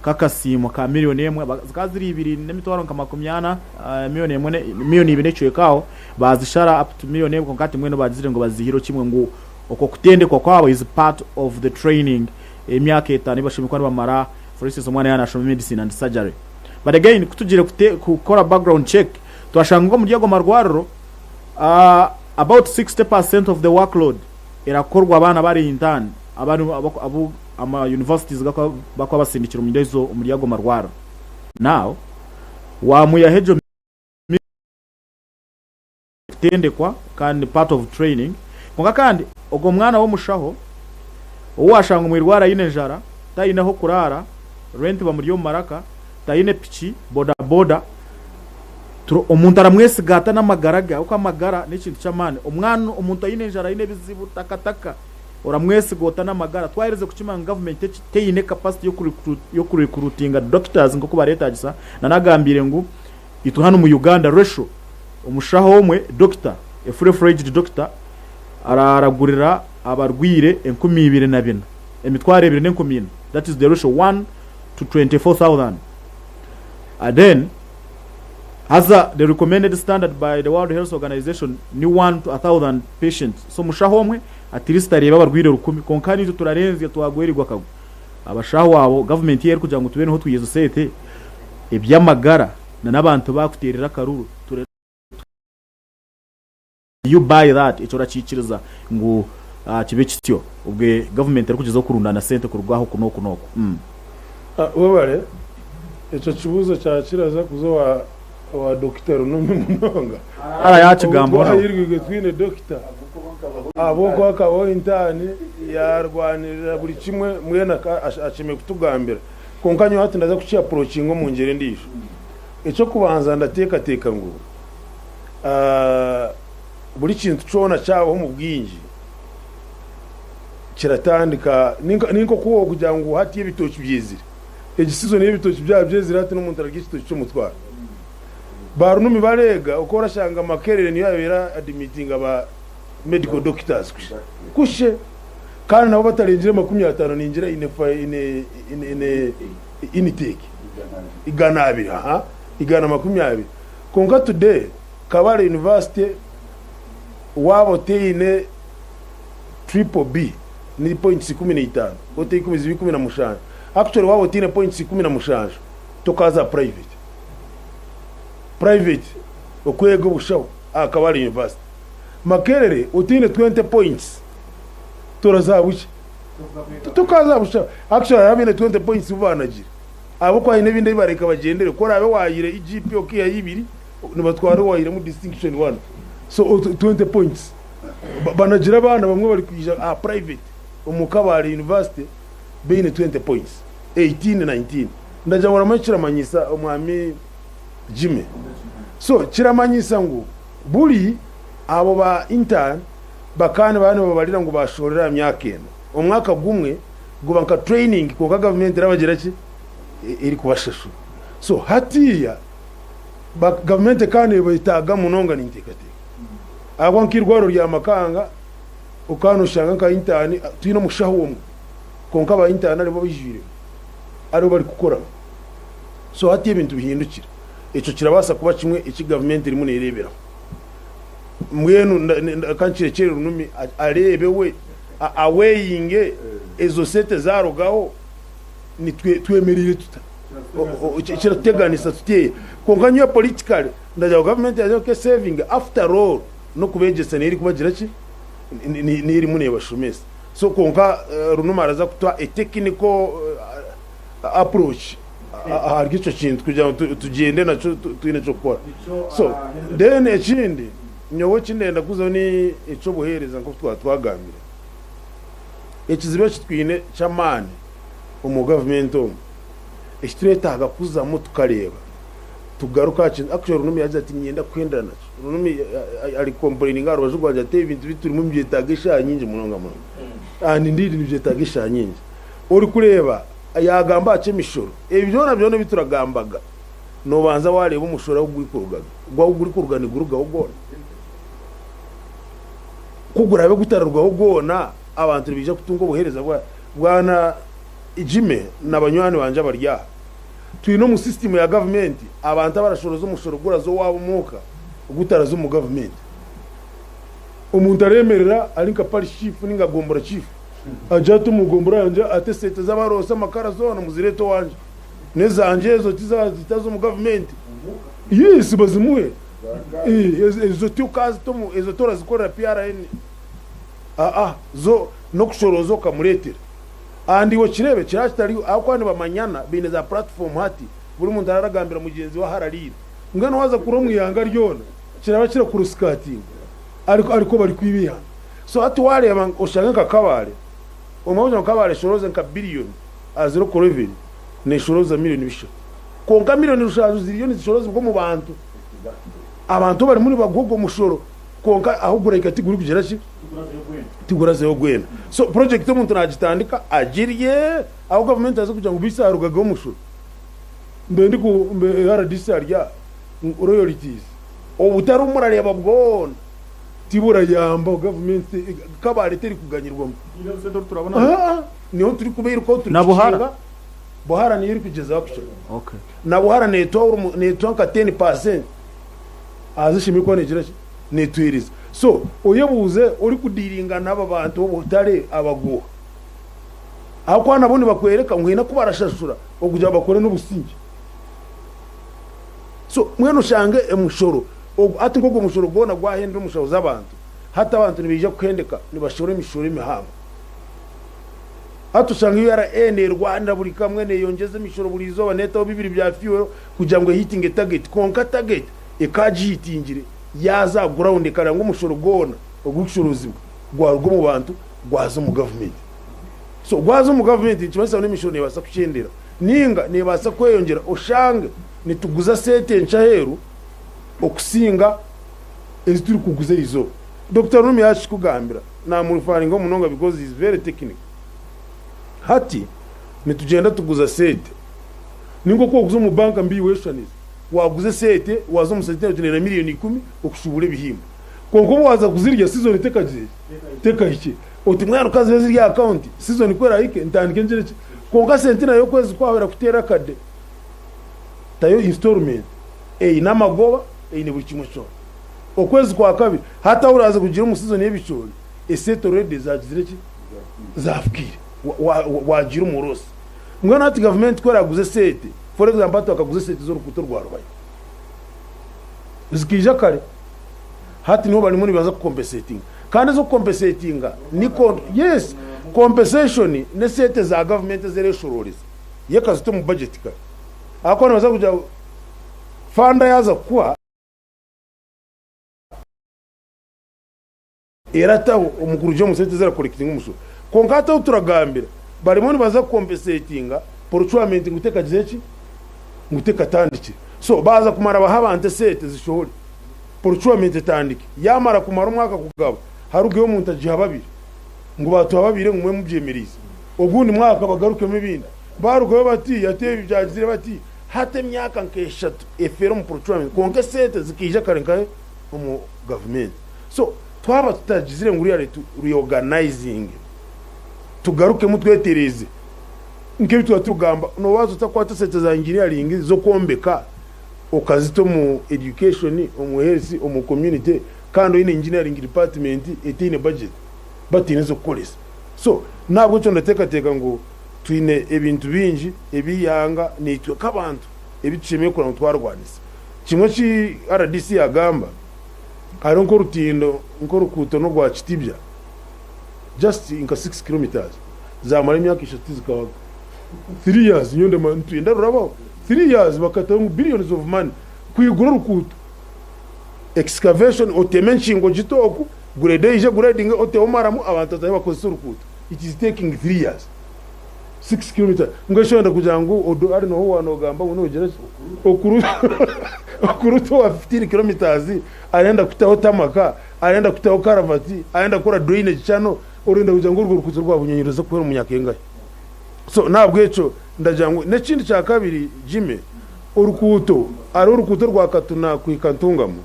kakasimo ka miliyoni emwe zikaziri 2 n'emitwaro nka 80 miliyoni 2 n'ecwekao bazishara up to miliyoni emwe konkati mweno bazire ngo bazihiro kimwe ngo oko kutendekwa kwabo is part of the training emyaka 5 bashimikwa bamara for instance umwana yana shoma medicine and surgery. But again kutugire kukora background check twashanga mu Diego Marwaro about 60% of the workload irakorwa abana bari intern abantu abu ama universities bakwa basindikira umudezo umuryago Marwaro. Now wa muyahejo tendekwa kandi part of training konga kandi ogo mwana wo mushaho uwashanga umwirwara yinenjara tayineho kurara rent bamuriyo maraka tayine pichi boda omuntu aramwese gata n'amagaraga uko amagara n'ikintu cy'amane umwana umuntu ayinenjara ine bizibu takataka oramwese gota n'amagara twahereze kukimanga government teyine capacity yo recruiting doctors ngo kuba leta gisa nanagambire ngo itu hano mu Uganda ratio umushaho omwe doctor a full-fledged doctor araragurira abarwire 12,000 emitware 2,000 that is the ratio 1 to 24,000 and then as the recommended standard by the World Health Organization ni 1 to 1,000 patients so mushaho omwe at least areba abarwire 10 konkani turarenze twagwerirwa kago abashaho wabo government yeri kugira ngo tubeneho twiyezo sete ebyamagara n'abantu bakuterera karuru you buy that ichora ciciriza ngo kibe kityo ubwe government ari kugiza kurundana sente kurugwaho kunoko wabare ico kibuzo cya kiraza kuzo wa doctor n'umunonga yakigambo ayirwige twine doctor abo kwa kawo intani yarwanirira buri kimwe mwena acime kutugambira konkanyo hati ndaza kuci approaching mu ngere ndisho ico kubanza ndateka ngo buri kintu cona cyaho mu bwinji kiratandika ninko kuwo kugira ngo hati y'ibitoki byezire egisizo n'ibitoki byezire hati n'umuntu aragishitoki cyo mutwara barunumi barega uko rashanga makerere niyo yabera admitting aba medical doctors kushe kandi nabo batarenjire 50 ninjira ine intake igana abiri igana 20 konka today Kabale University wabo teine triple B ni point 15 ote 10 actually wabo teine point 10 tokaza private okwego bushaho Kabale University makerere otine 20 points torazabuche tukaza bushaho actually abine 20 points ubanagira abo kwa ine binde bareka bagendere ko rabe wayire IGP okiya yibiri nibatware wayire mu distinction 1 so 20 points banagira abana bamwe bari kwijja private umukabari University bine 20 points 18-19 ndajabora machira manyisa umwami Jimmy so kiramanyisa ngo buri abo ba intern bakane bane babarira ngo bashorera myakeno umwaka gumwe ngo banka training ko government rabagira ki iri kubashashu so hatiya government kane bayitaga munonga nintekate abo nkirwaro rya makanga ukano shanga ka intern twino mushaho umwe konka ba intern ari bo bijire ari bari gukora so hati ibintu bihindukira ico kirabasa kuba kimwe iki government iri mune irebera mwenu kankirekere runumi arebe we aweyinge ezo sete zarogaho ni twemerire tuta kirateganisa tuteye konganyo political ndaja government yaje ke saving after all no kubegesa niri kubagira ki niri mune bashumesa so konka runuma araza kutwa a technical approach argico kintu kugira tugende naco twine cyo gukora so then ekindi nyowe kindenda kuzo ni ico buhereza nko twagambira ekizibe kitwine chamani mu government ekitureta agakuza mu tukareba tugaruka kintu actually runumi yaje ati nyenda kwendana runumi ari complaining aro bajugwaje ate ibintu bituri mu byetagisha nyinje munonga ani ndiri byetagisha nyinje uri kureba yagamba ace mishoro ibyo nabyo no bituragambaga no banza wareba umushora wo gurikurugaga gwa gurikurugana guruga ugona kugura be gutararwa ugona abantu bije kutungo buhereza bwana ijime n'abanywani banje barya twino mu system ya government abantu barashoroza umushoro gura zo wabo muka gutaraza mu government umuntu aremerera ari nka pari chief ninga gombora chief ajatu mugombora yanje atesete z'abarosa makara zona muzireto wanje nezanje zo tizazo mu government yes bazimuye ezo tukazi tomu ezo tora zikora PRN zo no kushorozo kamuretera andi wo kirebe kirashitari akwani bamanyana bine za platform hati buri muntu araragambira mugenzi wa hararira ngano waza kuromwe yanga ryona kiraba kira kuruskating ariko bari kwibihana so hati wareba oshanga kakabare umawuja kabare shoroza nka billion aziro ko revenue ne shoroza million bisho konka million rushazo zillion zishoroza bwo mu bantu abantu bari muri bagogo mushoro konka ahugura ikatigura kugera ki tiguraze yo gwena so project umuntu najitandika agiriye aho government aza kugira ngo bisarugaga umushoro mbendi ku RDC arya royalties obutari umurareba bwona tibura yamba government kabare teri kuganyirwa niho turi kubera ko turi Buhara ni iri kugeza action okay na Buhara neto nka 10% azishimye ko negira netwiriza so uyebuze uri kudiringa n'aba bantu butare abaguha aho kwana bone bakwereka ngwina kubarashashura okuja bakore n'ubusingi so mwene ushange emushoro ati ngo umushoro gona gwahenda umushaho z'abantu hata abantu nibije kwendeka nibashore imishoro imihamba hatu usanga URN Rwanda buri kamwe ne yongeze imishoro buri izoba neta bibiri bya fiwe kugira ngo hitinge target konka target ekaji hitingire yaza ground karanga umushoro gona ogucuruzi gwa mu bantu gwazo mu government so gwazo mu government kimasa n'imishoro nebasa kuchendera ninga nebasa kweyongera oshange nituguza sete nchaheru okusinga ezituri kuguza izo Dr. Numi yachi kugambira na murufani ngo munonga because is very technical hati nitugenda tuguza sete ningo ko kuguza mu banka mbi weshanize waguze sete wazo mu sete utinera miliyoni 10 okushubure bihimba konko waza kuzirya season teka iki uti mwana kazi zirya account season kwera hike ntandike njere konka sente nayo kwezi kwahera kutera kade tayo installment n'amagoba ni buri kimwe cyo okwezi kwa kabiri hata uraza kugira umusizoni y'ibicori esete already zagizire ki zafukire wagira umurosi mwana ati government ko yaguze sete for example akaguze sete zo rukuto rwa rubaye zikija kare hati niho bari muri baza compensating kandi zo compensating ni yes compensation ne sete za government zereshororiza yakazi to mu budget ka akona baza kuja fanda yaza kwa erata umukuru jo musete zera collecting umusoro konkata uturagambira barimo baza compensating portuament nguteka gizechi nguteka tandiki so baza kumara bahabante sete zishobora portuament tandiki yamara kumara umwaka kugaba harugeyo umuntu agiha babiri ngo batu babire ngumwe mubyemerize ugundi mwaka bagaruke mu bindi barugeyo bati yatebe byagizire bati hate myaka nkeshatu efero mu portuament konke sete zikija karenkaye mu government so twaba tutagizire nguri ya reorganizing tugaruke mutwetereze nk'ibitwa tugamba no wazo takwata sete za engineering zo kombeka okazito mu education mu health mu community kandi ine engineering department etine budget batine zo kolesa so nabwo cyo ndatekateka ngo twine ebintu bingi ebiyanga nitwe kabantu ebicemeye kora mutwarwanisa kimwe ki RDC yagamba ari nko rutindo nko rukuto no rwa Kitibya just inka 6 kilometers za mara imyaka 3 zikawaga 3 years nyonde mantu ndarurabaho 3 years bakata billions of money kwigura rukuto excavation otemenshingo gitoku grading grading oteomaramu abantu bakoze rukuto it is taking 3 years 6 kilometers ngashonda kujangu odo ari no wanogamba ngo nogera okuruto wa 15 kilometers arenda kutaho tamaka arenda kutaho karavati arenda kora drainage channel orenda kujangu urwo rukuto rwa bunyenyereza kubera umunyakenga so nabwo eco ndajangu n'ikindi cya kabiri Jimmy urukuto ari urukuto rwa Katuna kwikantungamo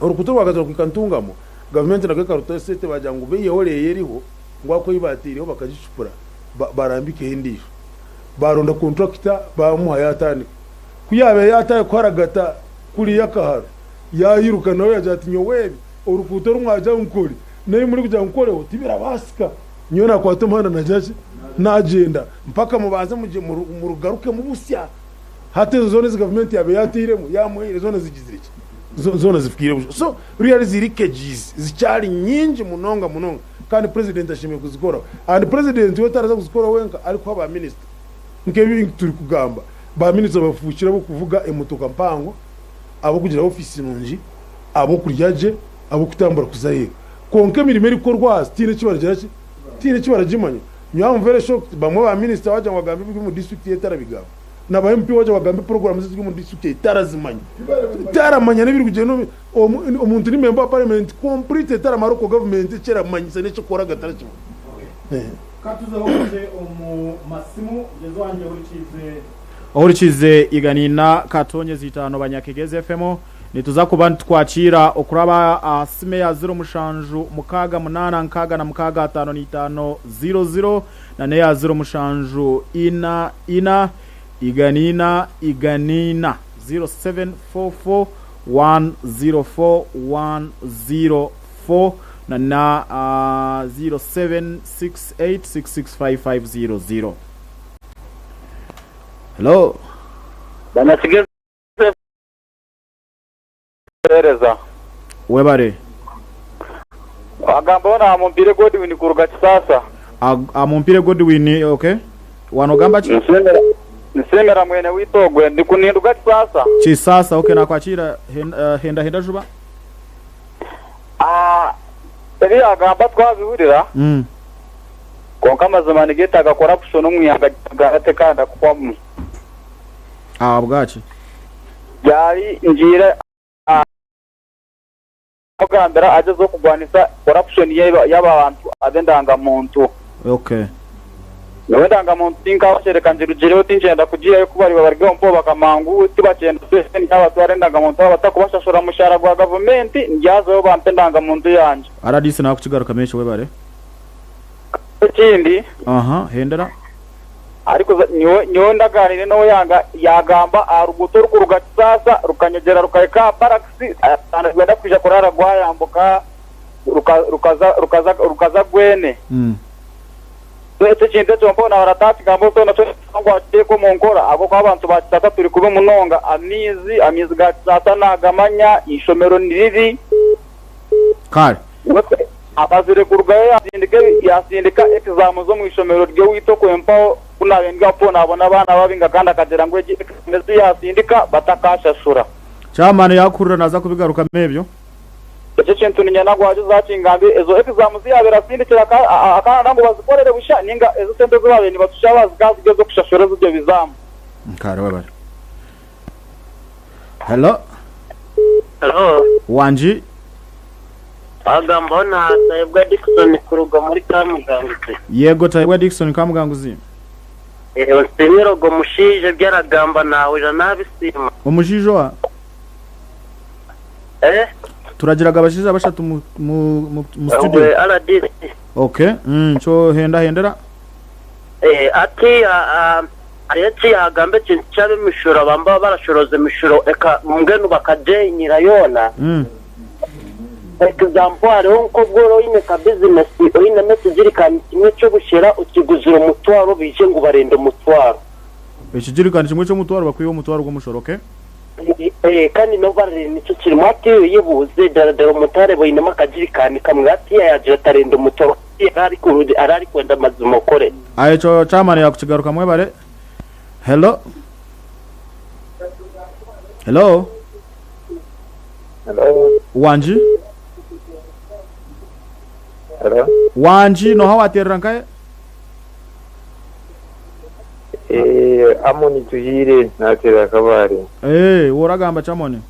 urukuto rwa Katuna kwikantungamo government na karuto sete bajangu beyehoreye riho ngwako yibatiriho bakagicupura barambike hindisho baronda contractor bamuha yatani kuyabe yataye kwaragata kuri yakaharo yayiruka nawe yajati nyowebi urukuto rumwaja unkuri naye muri kuja unkoreho tibira basika nyona kwa tomana najaje na agenda mpaka mubanze mu rugaruke mu busya hate zone government yabe yatiremo yamuhire zone zigiziriki zone zifikire so real zirikejiz zicyari nyinji munonga kandi president ashimiye kuzikora and president we taraza kuzikora wenka ariko aba minister nkebi turi kugamba ba minister bafukira bo kuvuga emutoka mpango abo kugira office nunji abo kuryaje abo kutambura kuzaye konke mirimo rikorwa tine kibarajimanye nyamu very shocked bamwe ba minister waje wagambe mu district yetarabigaba na ba MP waje wagambe program zizwi mu district yetarazimanye taramanya n'ibiri kugeno umuntu ni member of parliament complete taramaroko government kera manyisa n'icyo kora gataracho katuza hoje Massimo jezo wanje urikize iganina katonye zitano banyakegeze FM nituza kuba twakira okuraba asime ya 0 mushanju mukaga munana nkaga na mukaga 5500 na ne ya 0 mushanju ina iganina 0744 104104 na 0768665500. Hello banasigaza pereza webare agamba wana mumpire Godwin kuruga sasa amumpire Godwin okay wanogamba chi nisemera mwene witogwe ndikuninduga sasa chi sasa okay nakwachira henda juba eri agamba twabihurira konka mazamani getaga corruption umuyanga gatekanda kwamu bwachi yari njire mugambera aje zo kugwanisa corruption y'abantu abendanga muntu okay Nwendanga muntu tinka washereka njirujire tinjenda kugiye kubari babarige ompo bakamangu tibacenda sese n'aba twarendanga muntu batakubashashura mushara gwa government njyazo bampendanga muntu yanje aradise na kukigaruka menshi webare ikindi hendera ariko nyo ndaganire no yagamba aruguto rukuruga sasa rukanyegera rukayeka paraxi anagwenda kwija kurara gwayambuka rukaza gwene Ese cyo mbona baratati gambo to nacho ngo ateko munkora abo kwa abantu batata turi kube munonga amizi gatata nagamanya ishomero niriri kare abazire kurugaya yasindika exam zo mu ishomero ryo wito kwempa kunabenga pona abona abana babinga kandi akagera ngo ndetse yasindika batakashashura cyamane yakurura naza kubigaruka mebyo icyo kintu ninyana gwaje zacingambe ezo exam ziyabera sindikira akana nango bazikorere busha ninga ezo sente zo babeni batusha bazgazi gezo kushashura z'ibyo bizamu kare wabare hello wanji agambona Taibwa Dickson kuruga muri Kamuganguzi yego Taibwa Dickson Kamuganguzi Simiro go mushije byaragamba nawe janabisima umujijo wa turagiraga abashize abashatu mu studio RDC okay cyo hendera ati ayati agambe kintu cyabe mishoro bamba barashoroze mishoro eka mungenu bakajenyira yona example hariho nko bworo ine ka business oyine metugirikana kimwe cyo gushira ukiguzira umutwaro bije ngo barende umutwaro ikigirikana kimwe cyo mutwaro bakwiye umutwaro gw'umushoro okay kandi no barire nicyo kirimo ati yibuze daradara umutare boyine makagirikana kamwe ati yaje atarende umutwaro arari kwenda mazumo kore ayecho chamani yakukigaruka mwe bare hello hello wanji hello wanji no hawaterera nkaye amoni tuhire natera kabare uragamba chamoni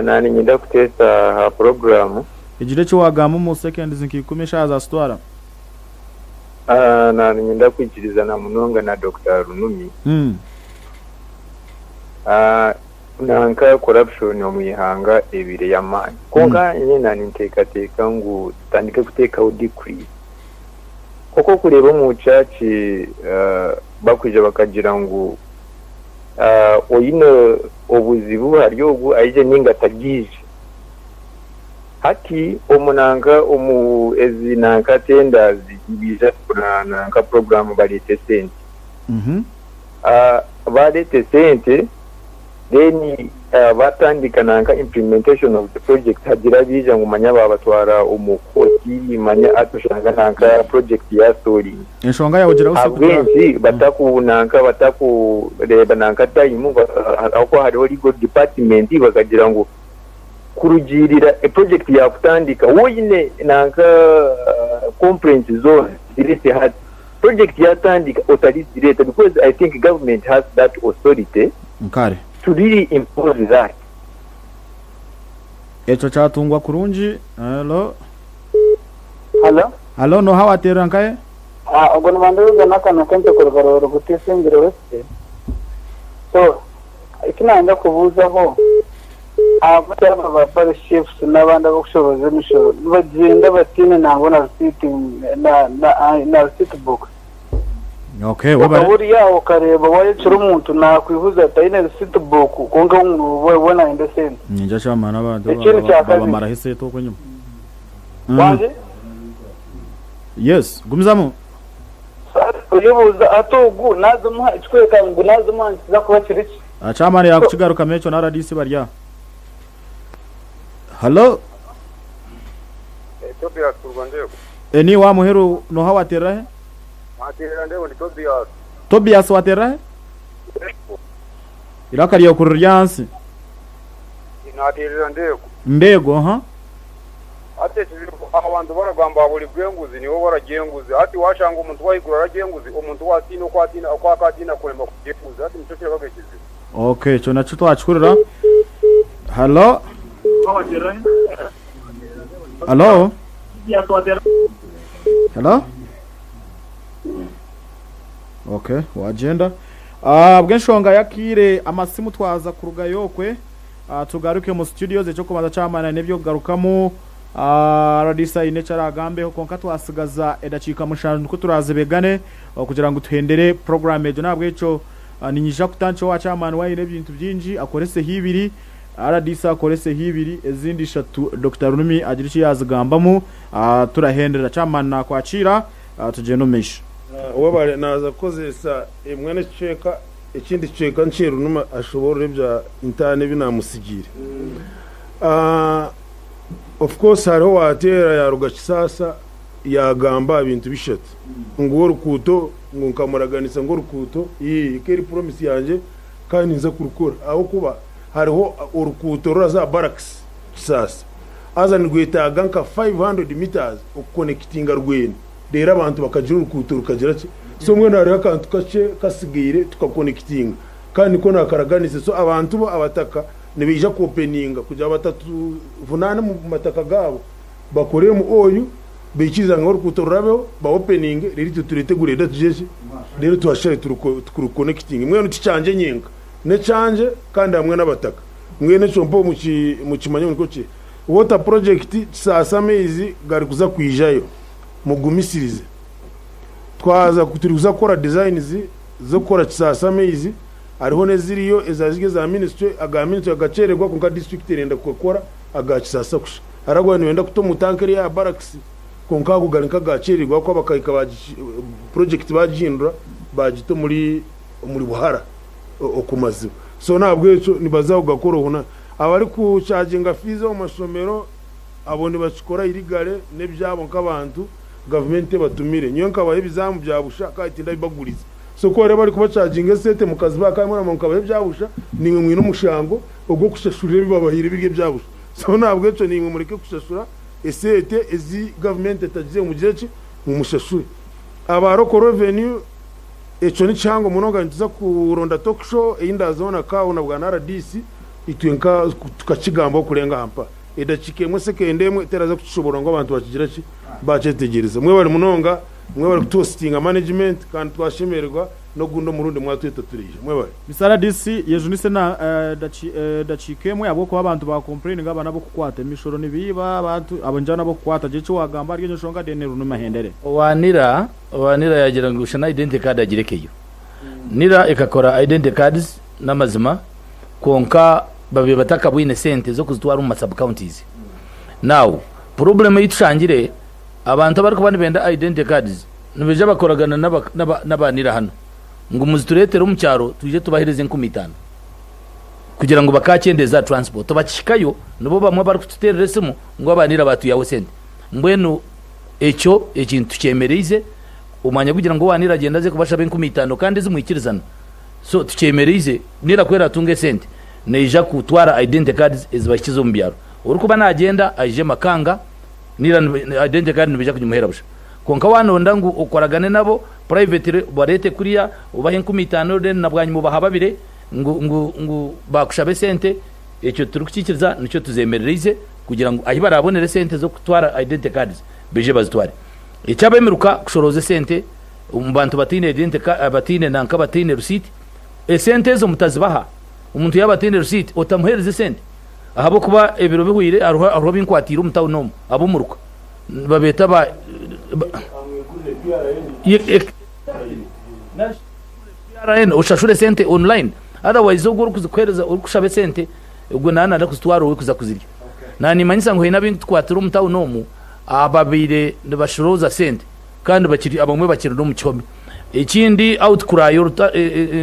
nani nyinda kutesa ha program igire cyo wagamba mu seconds nkikumisha za stwara nani nyinda kwikiriza na munonga na Dr. Runumi nanka corruption yo mwihanga ebire yamani konga nyina ninteka ngo tandike kuteka udikwi koko kureba mu church bakwije bakagira ngo oyino obuzibu hariyo ubu aije ninga tagije hati omunanga ezinanka tenders ibiza kunanka program balite sente balite sente then batandika nanka implementation of the project hagira bija ngo manya babatwara umukoti manya atushanga nanka project ya story enshonga yawe gira usekura batakubunanka batakureba nanka time ako hariho legal department bakagira ngo kurugirira a project ya kutandika woyine nanka complaint zone direct had project ya tandika authority direct because I think government has that authority nkare to really impose that. Echo chatungwa kurunji. Hello. Hello no hawatera nkaye? Ubwo nbanduza nakana kente kurugaroro gutesengere wese. So ikinanga kubuzaho abataba bapara chefs n'abandi bakushoboza mishoro bagenda batine nango na sitting na sit box. Okay, wabare. Buri yawo kareba waye ciro umuntu nakwihuza atayine sit box konga ubona indesent. Ninja chamana abantu bamara hise to ko nyuma. Wanje? Yes, gumizamo. Uyibuza atogu nazuma itweka ngo nazuma za kuba kiriki. Achamani yakukigaruka mecho na radisi barya. Hello. Tobias kurwandeko. Eni wa muheru no hawatera he? Matera ndebo ni Tobias. Tobias watera he? Irakari yo kuryansi. Inaterera ndeko. Mbego ha? Ate abantu baragamba buri bwenguzi niwo baragenguzi ati washanga umuntu wayigura aragenguzi umuntu watino kwatina kwakatina kurema kugenguzi ati mutokera bagekizi. Okay, cyo nacho twachikurira. Hello. Hello. Hello. Okay, wagenda. Bwenshonga yakire amasimu twaza kuruga yokwe. Tugaruke mu studios cyo kumaza chamana nebyo garukamo radisa ine cyaragambe konka twasigaza edacika mushanu ko turazebegane kugira ngo tuhendere program ejo nabwo cyo ninyisha kutancho wa chamana wa ine bintu byinji akorese hibiri radisa akorese hibiri ezindi 3 Dr. Runumi agirishi yazigambamo turahendera chamana kwacira tugeno mesh wabare naza kozesa mwene cheka ikindi cheka ncheru numa ashobora rebya intane binamusigire of course hariho watera ya rugakisasa yagamba ibintu bishatu ngo rukuto ngo nkamuraganisa ngo rukuto keri promise yanje kandi nza kurukora aho kuba hariho urukuto ruraza barracks kisasa azani gwetaga nka 500 meters uconnectinga rwene rero abantu bakagira urukuto rukagira so mwe hariho akantu kace kasigire tukakonectinga kandi ko nakaraganise so abantu bo abataka nibija ku openinga kuja batatu vunana mu mataka gabo bakore mu oyu bekiza ngo rukuto rurabeho ba opening riri turetegure datujeje rero twashare tukuru connecting mwe no cicanje nyenga ne canje kandi hamwe n'abataka mwe ne chompo mu kimanyo niko ce water project sasa mezi gari kuza kwijayo mugumisirize twaza turi kuzakora designs zo gukora kisasa mezi ariho neziriyo ezazige za ministry agacererwa ku ka district irenda gukora agakisasa kusha aragwa niwenda kutoma tankeri ya barracks konka kuganika gacererwa ko bakayika project bajindura bagito muri buhara okumazi so nabwo eco nibaza ugakora hona abari ku charging fees mu masomero abone bacikora irigare nebyabo nk'abantu government batumire nyo nkabaye bizamu byabusha katinda bibaguriza so ko reba ari kuba charging sete mu kazi bakamwe mu nkabaye byabusha nimwe mwino mushango ubwo kushashurira bibabahire bige byabusha so nabwo eco nimwe mureke kushashura esete ezi government etagize mu gihe mu mushashure abaroko revenue eco ni chango munonga ntiza kuronda talk show indazona kawo na bwa RDC itwenka tukakigamba kurenga hampa edakikemwe sekendemwe teraza kushobora ngo abantu bakigira ki bacetegereza mwe bari munonga mwe bari kutostinga management kandi twashemererwa no gundo murundi mwatwita turije mwe bari misara DC yejunise na dacikemwe abo ko abantu ba complain ngaba nabo kukwata imishoro nibiba abantu abonjana bo kukwata gice wagamba ari nyo shonga denero no mahendere wanira yagira ngo ushana identity card agirekeyo nira ikakora identity cards namazima konka babe bataka bwine sente zo kuzitwara mu sub counties now problem yitushangire abantu bariko banibenda identity cards nibeje bakoragana n'abanira hano ngo muziturete mu cyaro tuje tubahirize 15 kugira ngo bakakendeza transport tubakikayo nibo bamwe bari kututereresimu ngo abanira batu yawe sente mbwenu eco ekintu cyemereze umanya kugira ngo wanira agenda ze kubasha 15 kandi zimwikirizana so tucyemereze nira kwera tunge sente neja kutwara identity cards ezibashizo mbyaro uri kuba nagenda aje makanga nira identity card nibija kunyumuhera busha konka wanonda ngo ukoragane nabo private barete kuriya ubahe 15 den nabwanyi mu bahababire ngo bakushabe sente icyo turukikiriza nicyo tuzemererize kugira ngo ahi barabonere sente zo kutwara identity cards beje bazitware icyabemeruka kushoroze sente umbantu batine identity batine nanka batine receipt sente zo mutazibaha umuntu yabatinde receipt otamuhereze sente ahabo kuba ebiro bihwire aho binkwatira umutawo nomo abo muruka babeta ba PRN ushashure sente online otherwise uguru kuzikwereza ukushabe sente ubwo nana nakuzitwara we kuza kuzirya nani manyisa ngo hina bintu twatira umutawo nomo ababire ndabashuroza sente kandi bakiri abamwe bakiri no mu cyome ikindi out kurayo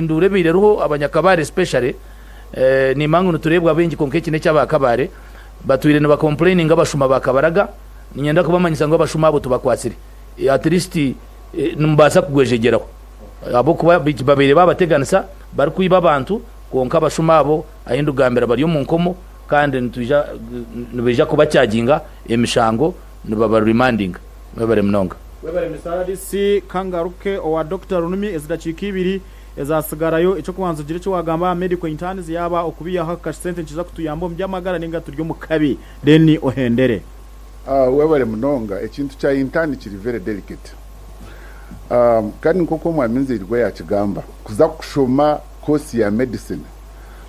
ndurebire ruho abanyakabare especially ni mangu nuturebwa bengi konke kine cy'abakabare batwire ne ba complaining abashuma bakabaraga nyenda kubamanyisa ngo abashuma abo tubakwasire at least numbasa kugwejegeraho abo kuba babire babateganisa bari kuyiba abantu konka abashuma abo ahindugambira bari mu nkomo kandi ntuja nubeja kuba cyaginga emishango nubaba remanding babare mnonga webare misaradi si kangaruke owa Dr. Runumi ezidacika ibiri ezasigarayo ico kubanza ugire cyo wagamba medical interns yaba okubiya haka sente kiza kutuyambo byamagara ninga turyo mukabi deni ohendere webare mnonga ekintu cha intern kiri very delicate kandi nkoko mwaminze irwe ya kigamba kuza kushoma course ya medicine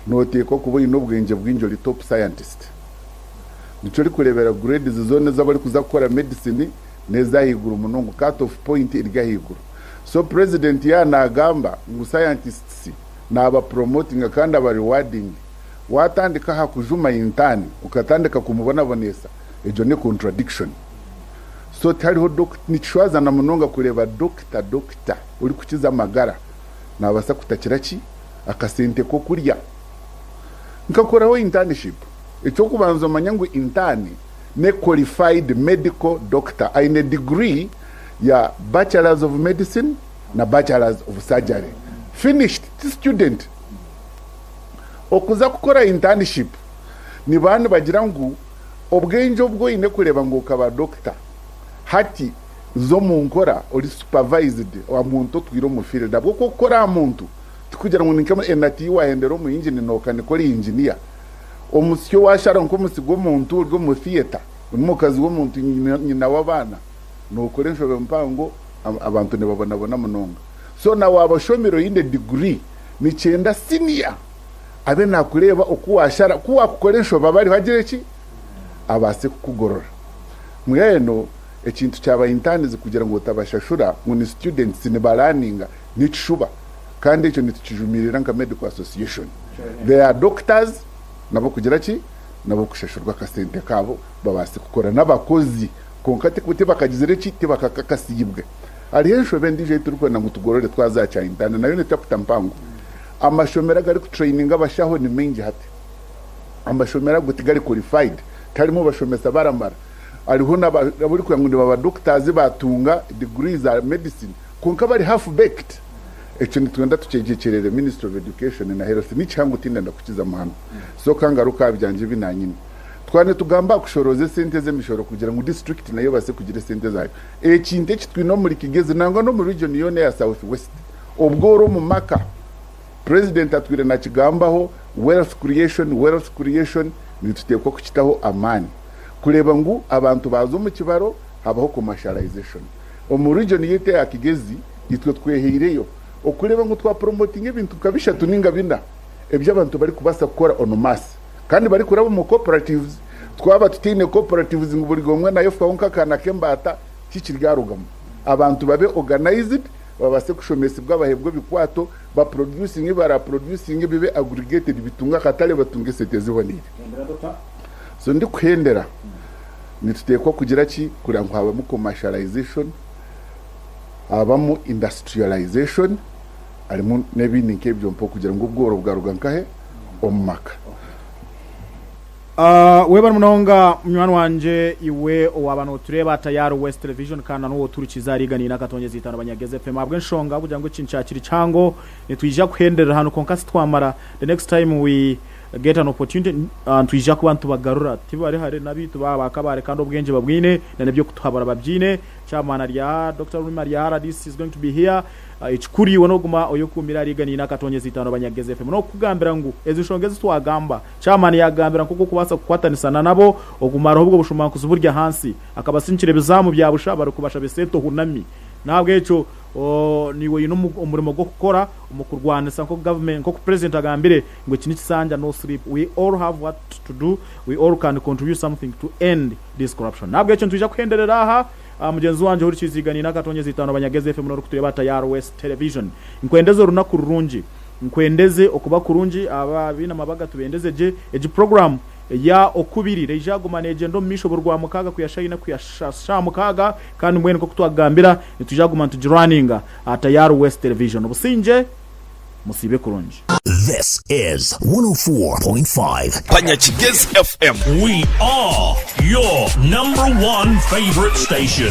note ko kuboyi n'ubwenge bw'injori top scientist nico likurebera grades zone z'abari kuza gukora medicine neza higuru umunungu cut off point irga higuru so president ya nagamba ngo scientists naba promoting kandi aba rewarding watandika hakujuma intani ukatandika kumubona bonesa ejo ne contradiction so tariho nichwaza na munonga kureba doctor uri kukiza magara nabasa kutakiraki akasente ko kurya nkakoraho internship icyo kubanza manyangu intani ne qualified medical doctor aine degree ya bachelors of medicine na bachelors of surgery finished student okuza kukora internship ni bantu bagira ngo obwenje ubwo ine kureba ngo ukaba doctor hati zo mu nkora uri supervised wa muntu twiro mu field abwo kokora muntu tukugira ngo nikama enati wahendero mu engine nokane ko engineer omusyo washara nko musigo muntu rwo mu theater umukazi wo muntu nyina wabana nukoresha mpango abantu ne babona munonga so na wabashomero inde degree ni cyenda senior abe nakureba okuwashara kuwa kukoresha babari bagire ki abase kugorora mweno ekintu cyaba interns kugira ngo tabashashura ngo ni students ni balaninga ni kishuba kandi icyo nitukijumirira nka medical association they are doctors nabo kugira ki nabo kushashurwa kasente kabo babase gukora n'abakozi konkate kuti bakagizere kiti bakakakasibwe ari hensho bendije turukona ngo tugorore twazacha intana nayo nitaputa mpango amashomera gari ku training abashaho ni mengi hati amashomera gutigari qualified tarimo bashomesa baramara ariho naburi kuyangundi baba doctors batunga degrees za medicine konka bari half baked icyo nitwenda tucegekerere Ministry of Education na Health ni cyangu tinda ndakukiza amahano so kangaruka byanje binanyine twane tugamba kushoroze sente z'emishoro kugira ngo district nayo base kugira sente zayo ekinde kitwino muri kigeze nangwa no mu region yone ya South West ubworo mu maka president atwire na kigambaho wealth creation nitutekwa kukitaho amani kureba ngo abantu bazo mu kibaro habaho commercialization mu region yete ya Kigezi itwe twehireyo okureba ngo twa promoting ibintu kabishatu ninga bina ebyo abantu bari kubasa gukora onomasi kandi bari kuraba mu cooperatives twaba tutine cooperatives ngo buri gomwe nayo fawunka kana kembata kikirgarugamo abantu babe organized babase kushomesa bw'abahebwo bikwato ba producing bara producing bibe aggregated bitunga katale batunge sete zibonire so ndi kuhendera nitutekwa kugira ki kurango haba mu commercialization abamu industrialization arimu nebindi nkebyo mpo kugira ngo ubworo bwaruga nkahe omaka weba munonga mwana wanje iwe wabano tureba tayari West Television kana no turukiza rigani nakatonye zitano abanyageze FM abwe nshonga kugira ngo cinshakira cango nitwija kuhendera hano konkasi twamara the next time we get an opportunity twija ku bantu bagarura tibari hari nabitu bakabare kandi ubwenge babwine nanebyo kutuhabara babyine chamana rya Dr. Maria this is going to be here ikuri wonoguma oyokumira rigani nakatonye zitano abanyageze FM no kugambira ngo ezishongeze twagamba chamana yagambira kuko kubasa kukwatanisa nabo ogumara ubwo bushuma kuzuburya hansi akabasincire bizamu bya bushabara kubasha beseto hunami nabwe eco niwe yino umurimo go gukora umukurwanisa ko government ko president agambire ngo kini kisanja no sleep we all have what to do we all can contribute something to end this corruption nabwe eco tuje kuhenderera aha mugenzi wanje uri kizigani nakatonye zitano abanyageze FM no kutureba tayari West Television inkwendeze runaka kurunji inkwendeze okuba kurunji aba bina mabaga tubendeze je eji program ya okubiri rejago managendo misho burwa mukaga kuyashayina kuyashasha mukaga kandi mwene ko kutwagambira nitujago man tujiraninga tayari West Television obusinje musibe kurunji. This is 104.5 Panyachigez FM. We are your #1 favorite station.